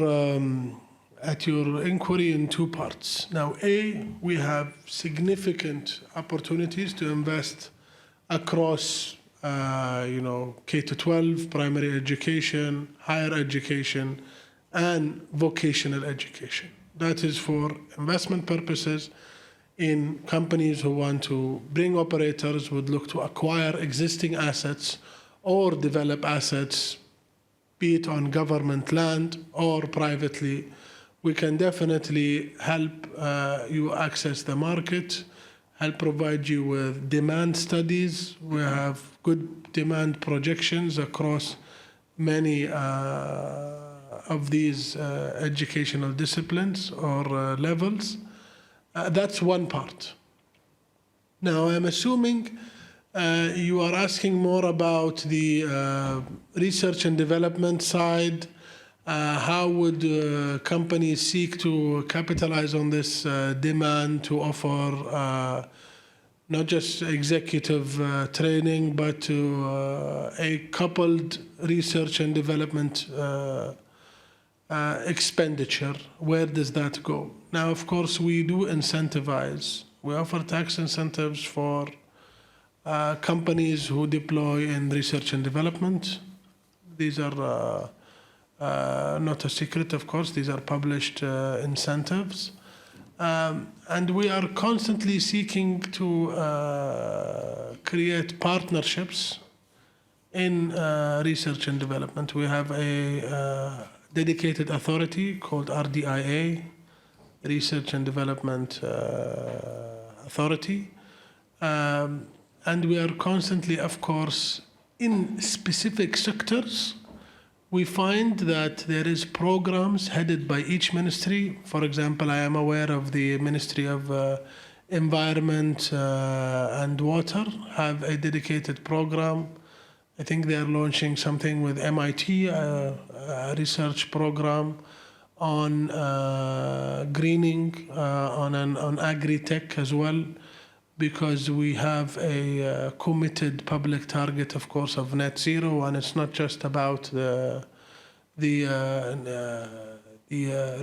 inquiry in two parts. Now, we have significant opportunities to invest across K-12, primary education, higher education, and vocational education. That is for investment purposes in companies who want to bring operators, would look to acquire existing assets or develop assets, be it on government land or privately. We can definitely help you access the market, help provide you with demand studies. We have good demand projections across many of these educational disciplines or levels. That's one part. Now, I'm assuming you are asking more about the research and development side. How would companies seek to capitalize on this demand to offer not just executive training, but to a coupled research and development expenditure? Where does that go? Now, of course, we do incentivize. We offer tax incentives for companies who deploy in research and development. These are not a secret, of course. These are published incentives. And we are constantly seeking to create partnerships in research and development. We have a dedicated authority called RDIA, Research and Development Authority. And we are constantly, of course, in specific sectors, we find that there is programs headed by each ministry. For example, I am aware of the Ministry of Environment and Water have a dedicated program. I think they are launching something with MIT, a research program on greening, on agri-tech as well, because we have a committed public target, of course, of net zero, and it's not just about the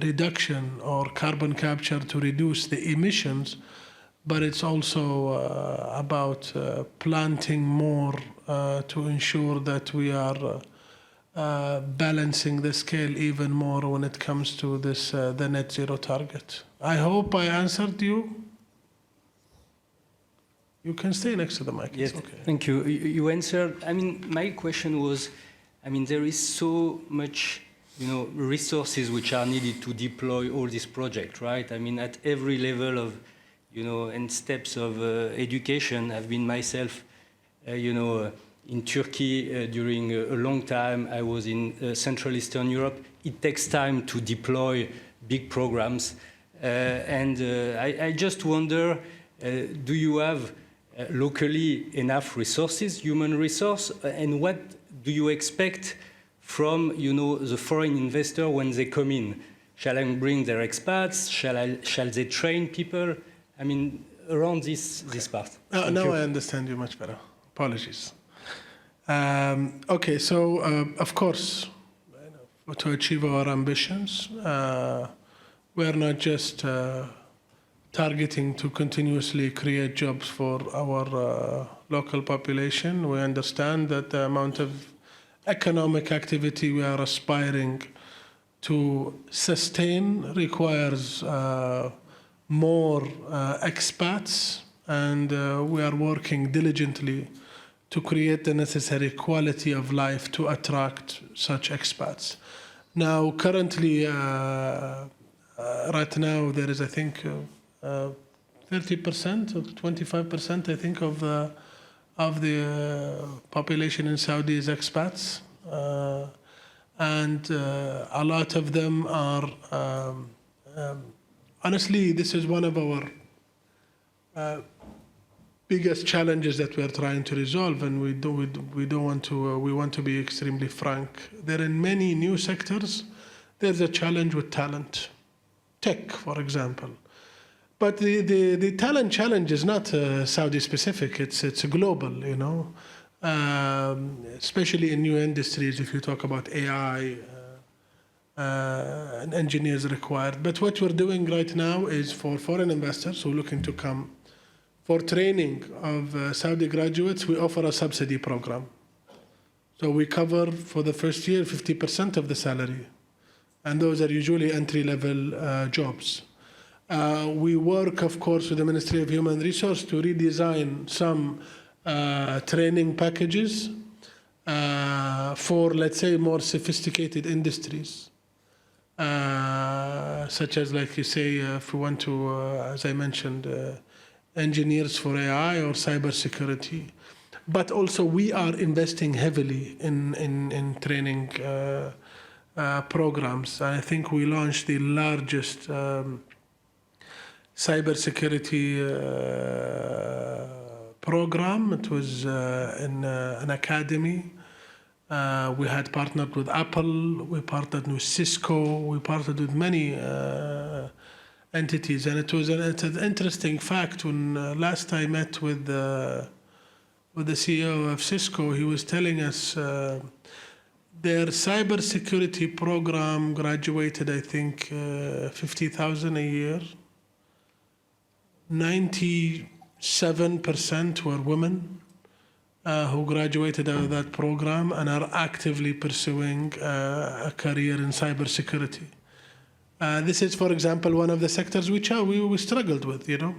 reduction or carbon capture to reduce the emissions, but it's also about planting more to ensure that we are balancing the scale even more when it comes to this the net zero target. I hope I answered you. You can stay next to the mic. Yes, it's okay. thank you. You answered. I mean, my question was, I mean, there is so much, resources which are needed to deploy all these projects, right? I mean, at every level of, and steps of education. I've been myself, in Turkey during a long time. I was in Central Eastern Europe. It takes time to deploy big programs. And I just wonder, do you have locally enough resources, human resource, and what do you expect from the foreign investor when they come in? Shall I bring their expats? Shall they train people? I mean, around this part. Now I understand you much better. Apologies. Okay, so of course, to achieve our ambitions, we are not just targeting to continuously create jobs for our local population. We understand that the amount of economic activity we are aspiring to sustain requires more expats, and we are working diligently to create the necessary quality of life to attract such expats. Now, currently, right now, there is, I think, 30% or 25%, I think, of the population in Saudi is expats, and a lot of them are. Honestly, this is one of our biggest challenges that we are trying to resolve, and we want to be extremely frank. There are in many new sectors, there's a challenge with talent, tech, for example. But the talent challenge is not Saudi specific. It's global, especially in new industries. If you talk about AI, and engineers required. But what we're doing right now is for foreign investors who are looking to come for training of Saudi graduates, we offer a subsidy program. So we cover for the first year 50% of the salary, and those are usually entry-level jobs. We work, of course, with the Ministry of Human Resources to redesign some training packages for, let's say, more sophisticated industries, such as, like you say, if we want to, as I mentioned, engineers for AI or cybersecurity. But also we are investing heavily in training programs. I think we launched the largest cybersecurity program. It was in an academy. We had partnered with Apple, we partnered with Cisco, we partnered with many entities. And it's an interesting fact. When last I met with the CEO of Cisco, he was telling us their cybersecurity program graduated, I think, 50,000 a year. 97% were women who graduated out of that program and are actively pursuing a career in cybersecurity. This is, for example, one of the sectors which we struggled with, The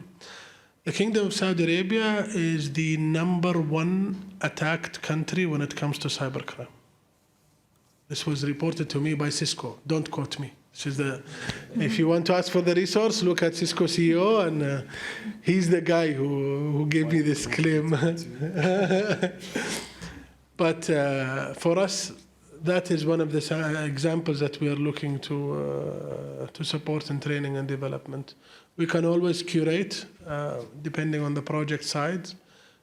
Kingdom of Saudi Arabia is the #1 attacked country when it comes to cybercrime. This was reported to me by Cisco. Don't quote me. which is if you want to ask for the resource, look at Cisco CEO, and he's the guy who gave me this claim. But for us, that is one of the examples that we are looking to support in training and development. We can always curate, depending on the project size,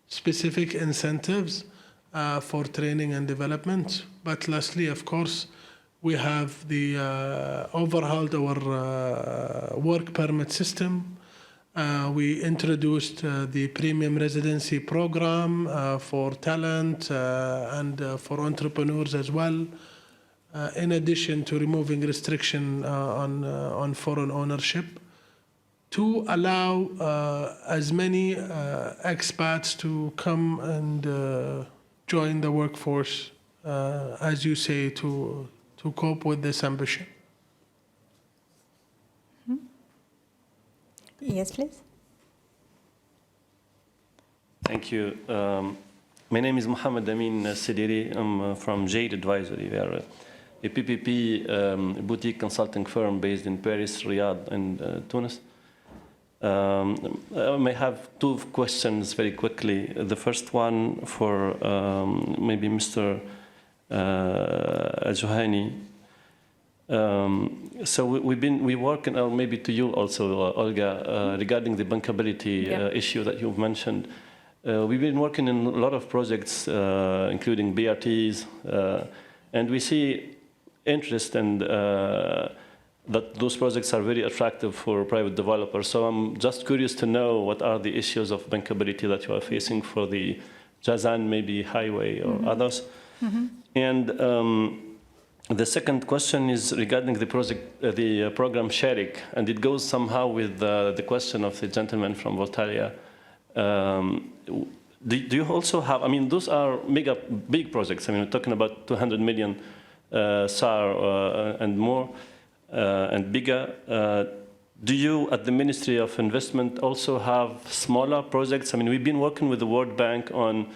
specific incentives for training and development. But lastly, of course, we have the overhauled our work permit system. We introduced the premium residency program for talent and for entrepreneurs as well, in addition to removing restriction on foreign ownership, to allow as many expats to come and join the workforce, as you say, to cope with this ambition. Yes, please. Thank you. My name is Mohammed Amin Sidiri. I'm from Jade Advisory. We are a PPP boutique consulting firm based in Paris, Riyadh, and Tunis. I may have two questions very quickly. The first one for maybe Mr. ALJUHANI. So we working, or maybe to you also, Olga, regarding the bankability issue that you've mentioned. We've been working in a lot of projects, including BRTs, and we see interest and that those projects are very attractive for private developers. So I'm just curious to know what are the issues of bankability that you are facing for the Jazan, maybe highway or others. And the second question is regarding the project, the program Sharik, and it goes somehow with the question of the gentleman from Voltaria. Do you also have, I mean, those are big projects. I mean, we're talking about 200 million SAR and more and bigger. Do you, at the Ministry of Investment, also have smaller projects? I mean, we've been working with the World Bank on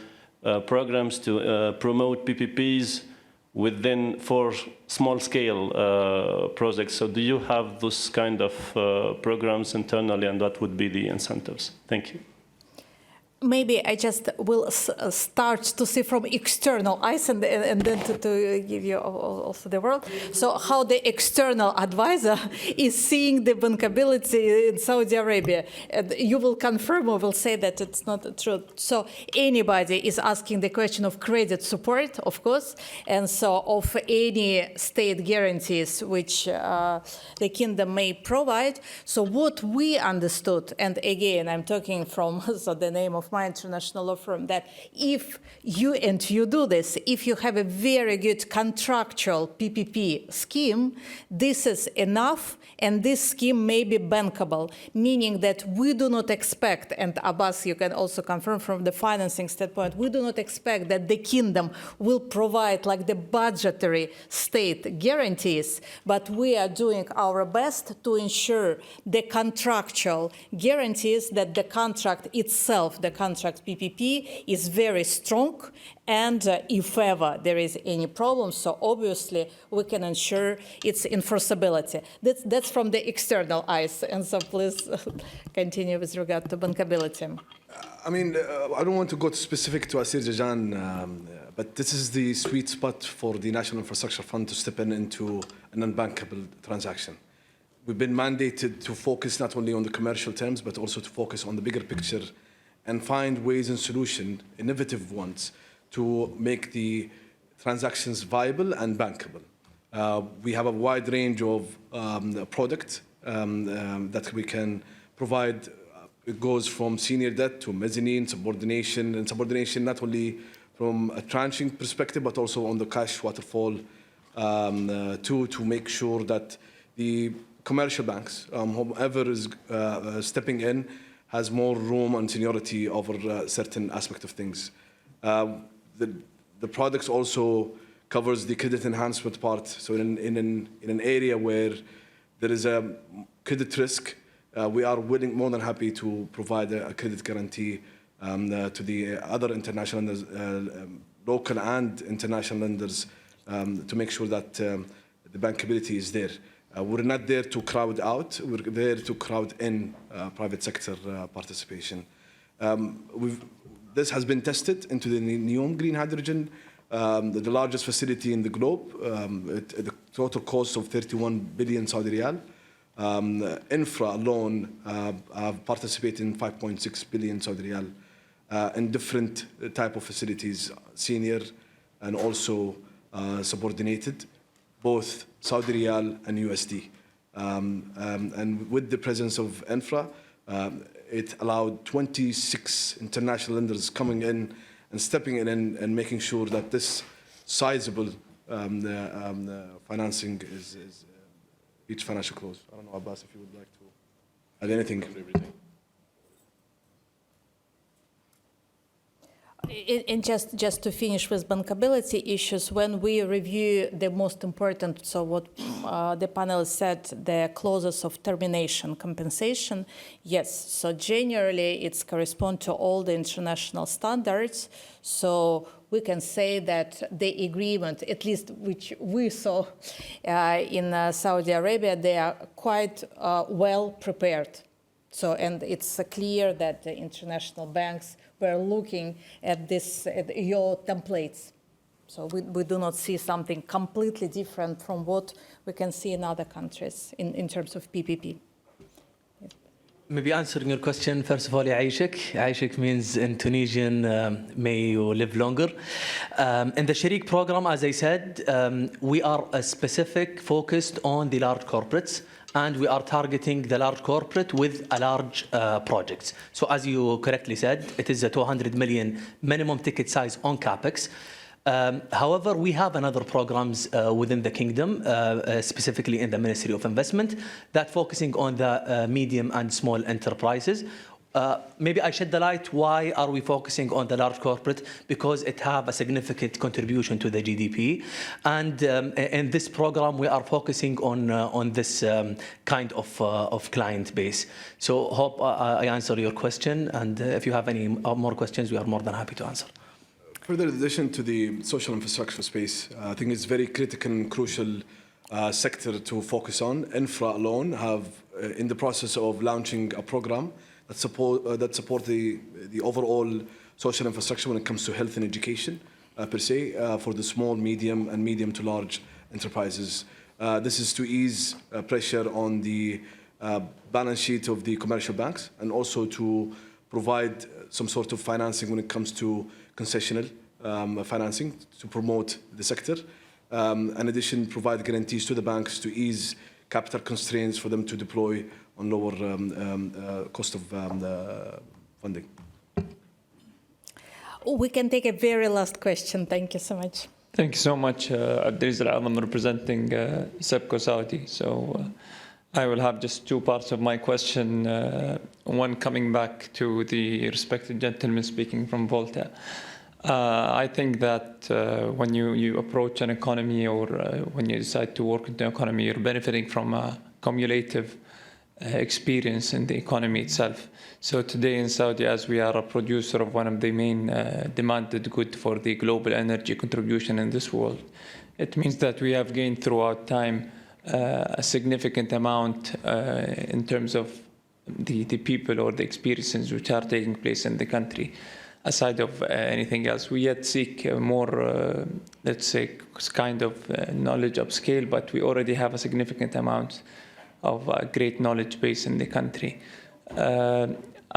programs to promote PPPs within for small-scale projects. So do you have those kind of programs internally, and what would be the incentives? Thank you. Maybe I just will start to see from external eyes and then to give you also the world. So how the external advisor is seeing the bankability in Saudi Arabia. And you will confirm or will say that it's not true. So anybody is asking the question of credit support, of course, and so of any state guarantees which the kingdom may provide. So what we understood, and again, I'm talking from the name of my international law firm, that if you do this, if you have a very good contractual PPP scheme, this is enough, and this scheme may be bankable, meaning that we do not expect, and Abbas, you can also confirm from the financing standpoint, we do not expect that the kingdom will provide like the budgetary state guarantees, but we are doing our best to ensure the contractual guarantees that the contract itself, the contract PPP, is very strong, and if ever there is any problem, so obviously we can ensure its enforceability. That's from the external eyes, and so please continue with regard to bankability. I mean, I don't want to go specific to Asir Jajan, but this is the sweet spot for the National Infrastructure Fund to step into an unbankable transaction. We've been mandated to focus not only on the commercial terms, but also to focus on the bigger picture and find ways and solutions, innovative ones, to make the transactions viable and bankable. We have a wide range of products that we can provide. It goes from senior debt to mezzanine, subordination, and subordination not only from a tranching perspective, but also on the cash waterfall to make sure that the commercial banks, whomever is stepping in, has more room and seniority over certain aspect of things. The products also covers the credit enhancement part. So in an area where there is a credit risk, we are more than happy to provide a credit guarantee to the other international lenders, local and international lenders, to make sure that the bankability is there. We're not there to crowd out, we're there to crowd in private sector participation. This has been tested into the NEOM green hydrogen, the largest facility in the globe, the total cost of 31 billion Saudi Riyal. Infra alone have participated in 5.6 billion Saudi Riyal in different type of facilities, senior and also subordinated, both Saudi Riyal and USD. And with the presence of Infra, it allowed 26 international lenders coming in and stepping in and making sure that this sizable financing is reach financial close. I don't know, Abbas, if you would like to add anything. And just to finish with bankability issues, when we review the most important, so what the panel said, the clauses of termination compensation, yes, so generally it's correspond to all the international standards. So we can say that the agreement, at least which we saw in Saudi Arabia, they are quite well prepared. So, and it's clear that the international banks were looking at this, at your templates. So we do not see something completely different from what we can see in other countries in terms of PPP. Maybe answering your question, first of all, Aishik. Aishik means in Tunisian, may you live longer. In the Sharik program, as I said, we are specific focused on the large corporates, and we are targeting the large corporate with a large projects. So as you correctly said, it is a 200 million minimum ticket size on CapEx. However, we have another programs within the kingdom, specifically in the Ministry of Investment, that focusing on the medium and small enterprises. Maybe I shed the light, why are we focusing on the large corporate? Because it have a significant contribution to the GDP. And in this program, we are focusing on this kind of client base. So hope I answer your question. And if you have any more questions, we are more than happy to answer. Further addition to the social infrastructure space, I think it's very critical and crucial sector to focus on. Infra alone have in the process of launching a program that support the overall social infrastructure when it comes to health and education per se for the small, medium to large enterprises. This is to ease pressure on the balance sheet of the commercial banks, and also to provide some sort of financing when it comes to concessional financing to promote the sector. In addition, provide guarantees to the banks to ease capital constraints for them to deploy on lower cost of funding. We can take a very last question. Thank you so much. Thank you so much. Abdulaziz Al-Azam representing SEPCO Saudi. So I will have just two parts of my question. One coming back to the respected gentleman speaking from Volta. I think that when you approach an economy, or when you decide to work in the economy, you're benefiting from a cumulative experience in the economy itself. So today in Saudi, as we are a producer of one of the main demanded good for the global energy contribution in this world, it means that we have gained throughout time a significant amount in terms of the people or the experiences which are taking place in the country. Aside of anything else, we yet seek more, let's say, kind of knowledge upscale, but we already have a significant amount of great knowledge base in the country.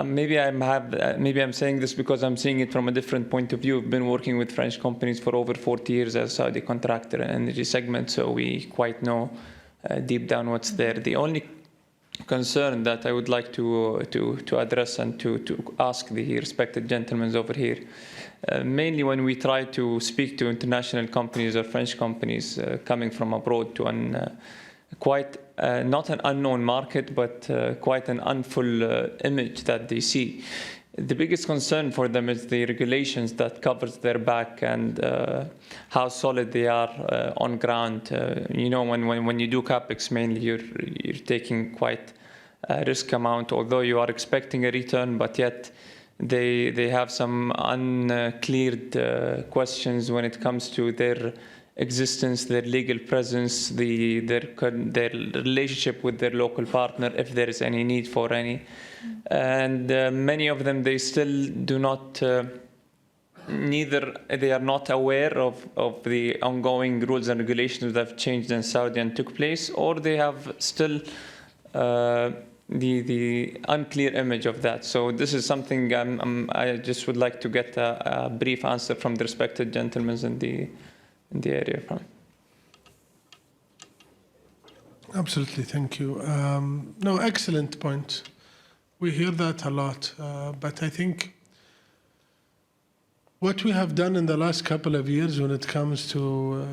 Maybe I'm saying this because I'm seeing it from a different point of view. I've been working with French companies for over 40 years as Saudi contractor in energy segment, so we quite know deep down what's there. The only concern that I would like to address and to ask the respected gentlemen over here, mainly when we try to speak to international companies or French companies coming from abroad to quite not an unknown market, but quite an unfull image that they see. The biggest concern for them is the regulations that covers their back and how solid they are on ground. You know, when you do capex, mainly you're taking quite a risk amount, although you are expecting a return, but yet they have some uncleared questions when it comes to their existence, their legal presence, their relationship with their local partner, if there is any need for any. And many of them, they still do not, neither they are not aware of the ongoing rules and regulations that have changed in Saudi and took place, or they have still the unclear image of that. So this is something I just would like to get a brief answer from the respected gentlemen in the area. Absolutely, thank you. No, excellent point. We hear that a lot, but I think what we have done in the last couple of years when it comes to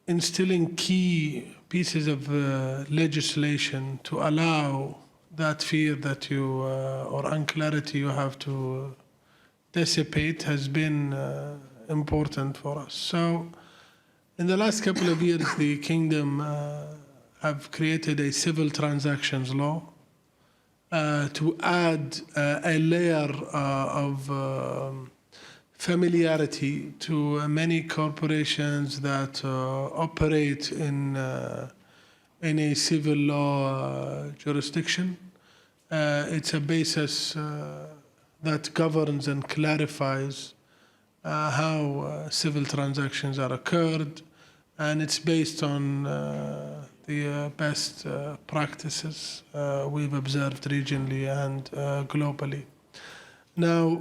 instilling key pieces of legislation to allow that fear that you or unclarity you have to dissipate has been important for us. So in the last couple of years, the Kingdom have created a civil transactions law to add a layer of familiarity to many corporations that operate in a civil law jurisdiction. It's a basis that governs and clarifies how civil transactions are occurred, and it's based on the best practices we've observed regionally and globally. Now,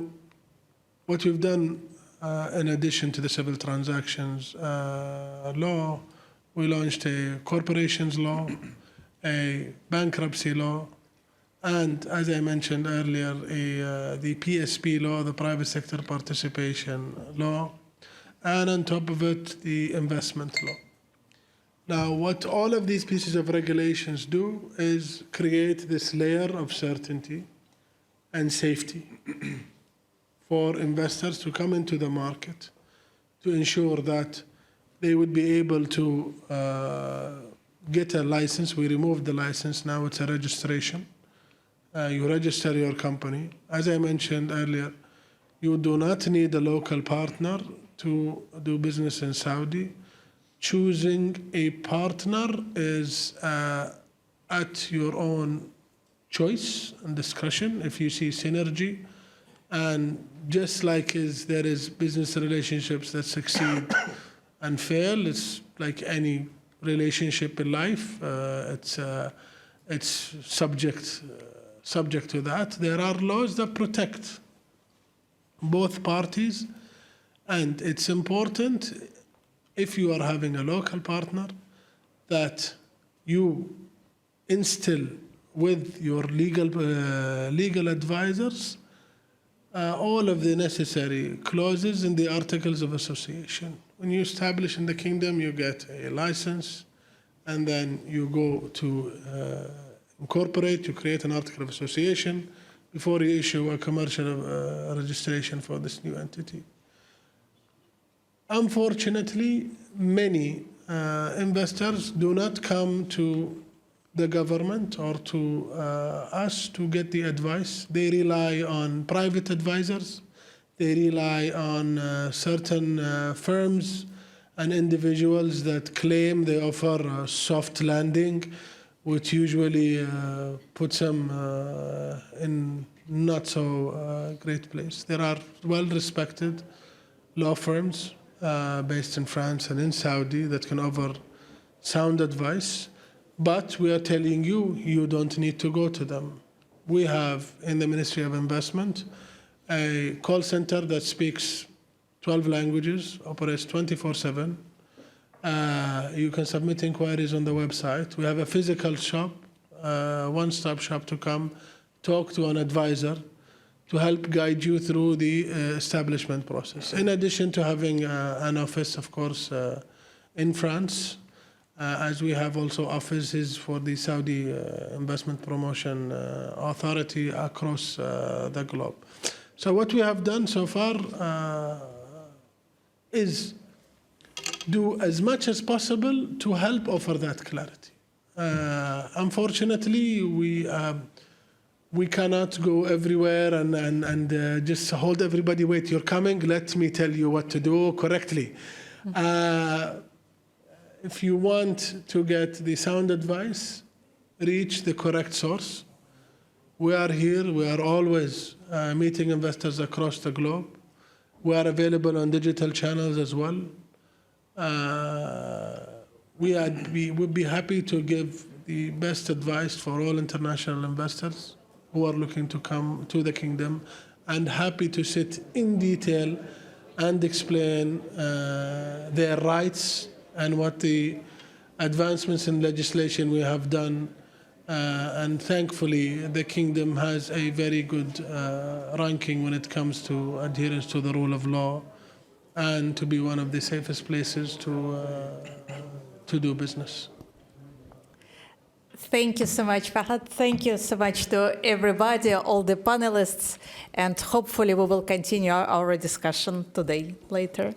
what we've done in addition to the civil transactions law, we launched a corporations law, a bankruptcy law, and as I mentioned earlier, the PSP law, the private sector participation law, and on top of it, the investment law. Now, what all of these pieces of regulations do is create this layer of certainty and safety for investors to come into the market to ensure that they would be able to get a license. We removed the license, now it's a registration. You register your company. As I mentioned earlier, you do not need a local partner to do business in Saudi. Choosing a partner is at your own choice and discretion if you see synergy. And just like there is business relationships that succeed and fail, it's like any relationship in life. It's subject to that. There are laws that protect both parties, and it's important, if you are having a local partner, that you instill with your legal advisors all of the necessary clauses in the Articles of Association. When you establish in the Kingdom, you get a license, and then you go to incorporate, you create an Article of Association before you issue a commercial registration for this new entity. Unfortunately, many investors do not come to the government or to us to get the advice. They rely on private advisors. They rely on certain firms and individuals that claim they offer a soft landing, which usually puts them in not so great place. There are well-respected law firms based in France and in Saudi that can offer sound advice, but we are telling you, you don't need to go to them. We have in the Ministry of Investment a call center that speaks 12 languages, operates 24/7. You can submit inquiries on the website. We have a physical shop, one-stop shop to come talk to an advisor to help guide you through the establishment process. In addition to having an office, of course, in France, as we have also offices for the Saudi Investment Promotion Authority across the globe. So what we have done so far is do as much as possible to help offer that clarity. Unfortunately, we cannot go everywhere and just hold everybody, wait, you're coming, let me tell you what to do correctly. If you want to get the sound advice, reach the correct source. We are here, we are always meeting investors across the globe. We are available on digital channels as well. We would be happy to give the best advice for all international investors who are looking to come to the kingdom, and happy to sit in detail and explain their rights and what the advancements in legislation we have done. And thankfully, the kingdom has a very good ranking when it comes to adherence to the rule of law, and to be one of the safest places to do business. Thank you so much, Fahad. Thank you so much to everybody, all the panelists, and hopefully we will continue our discussion today, later.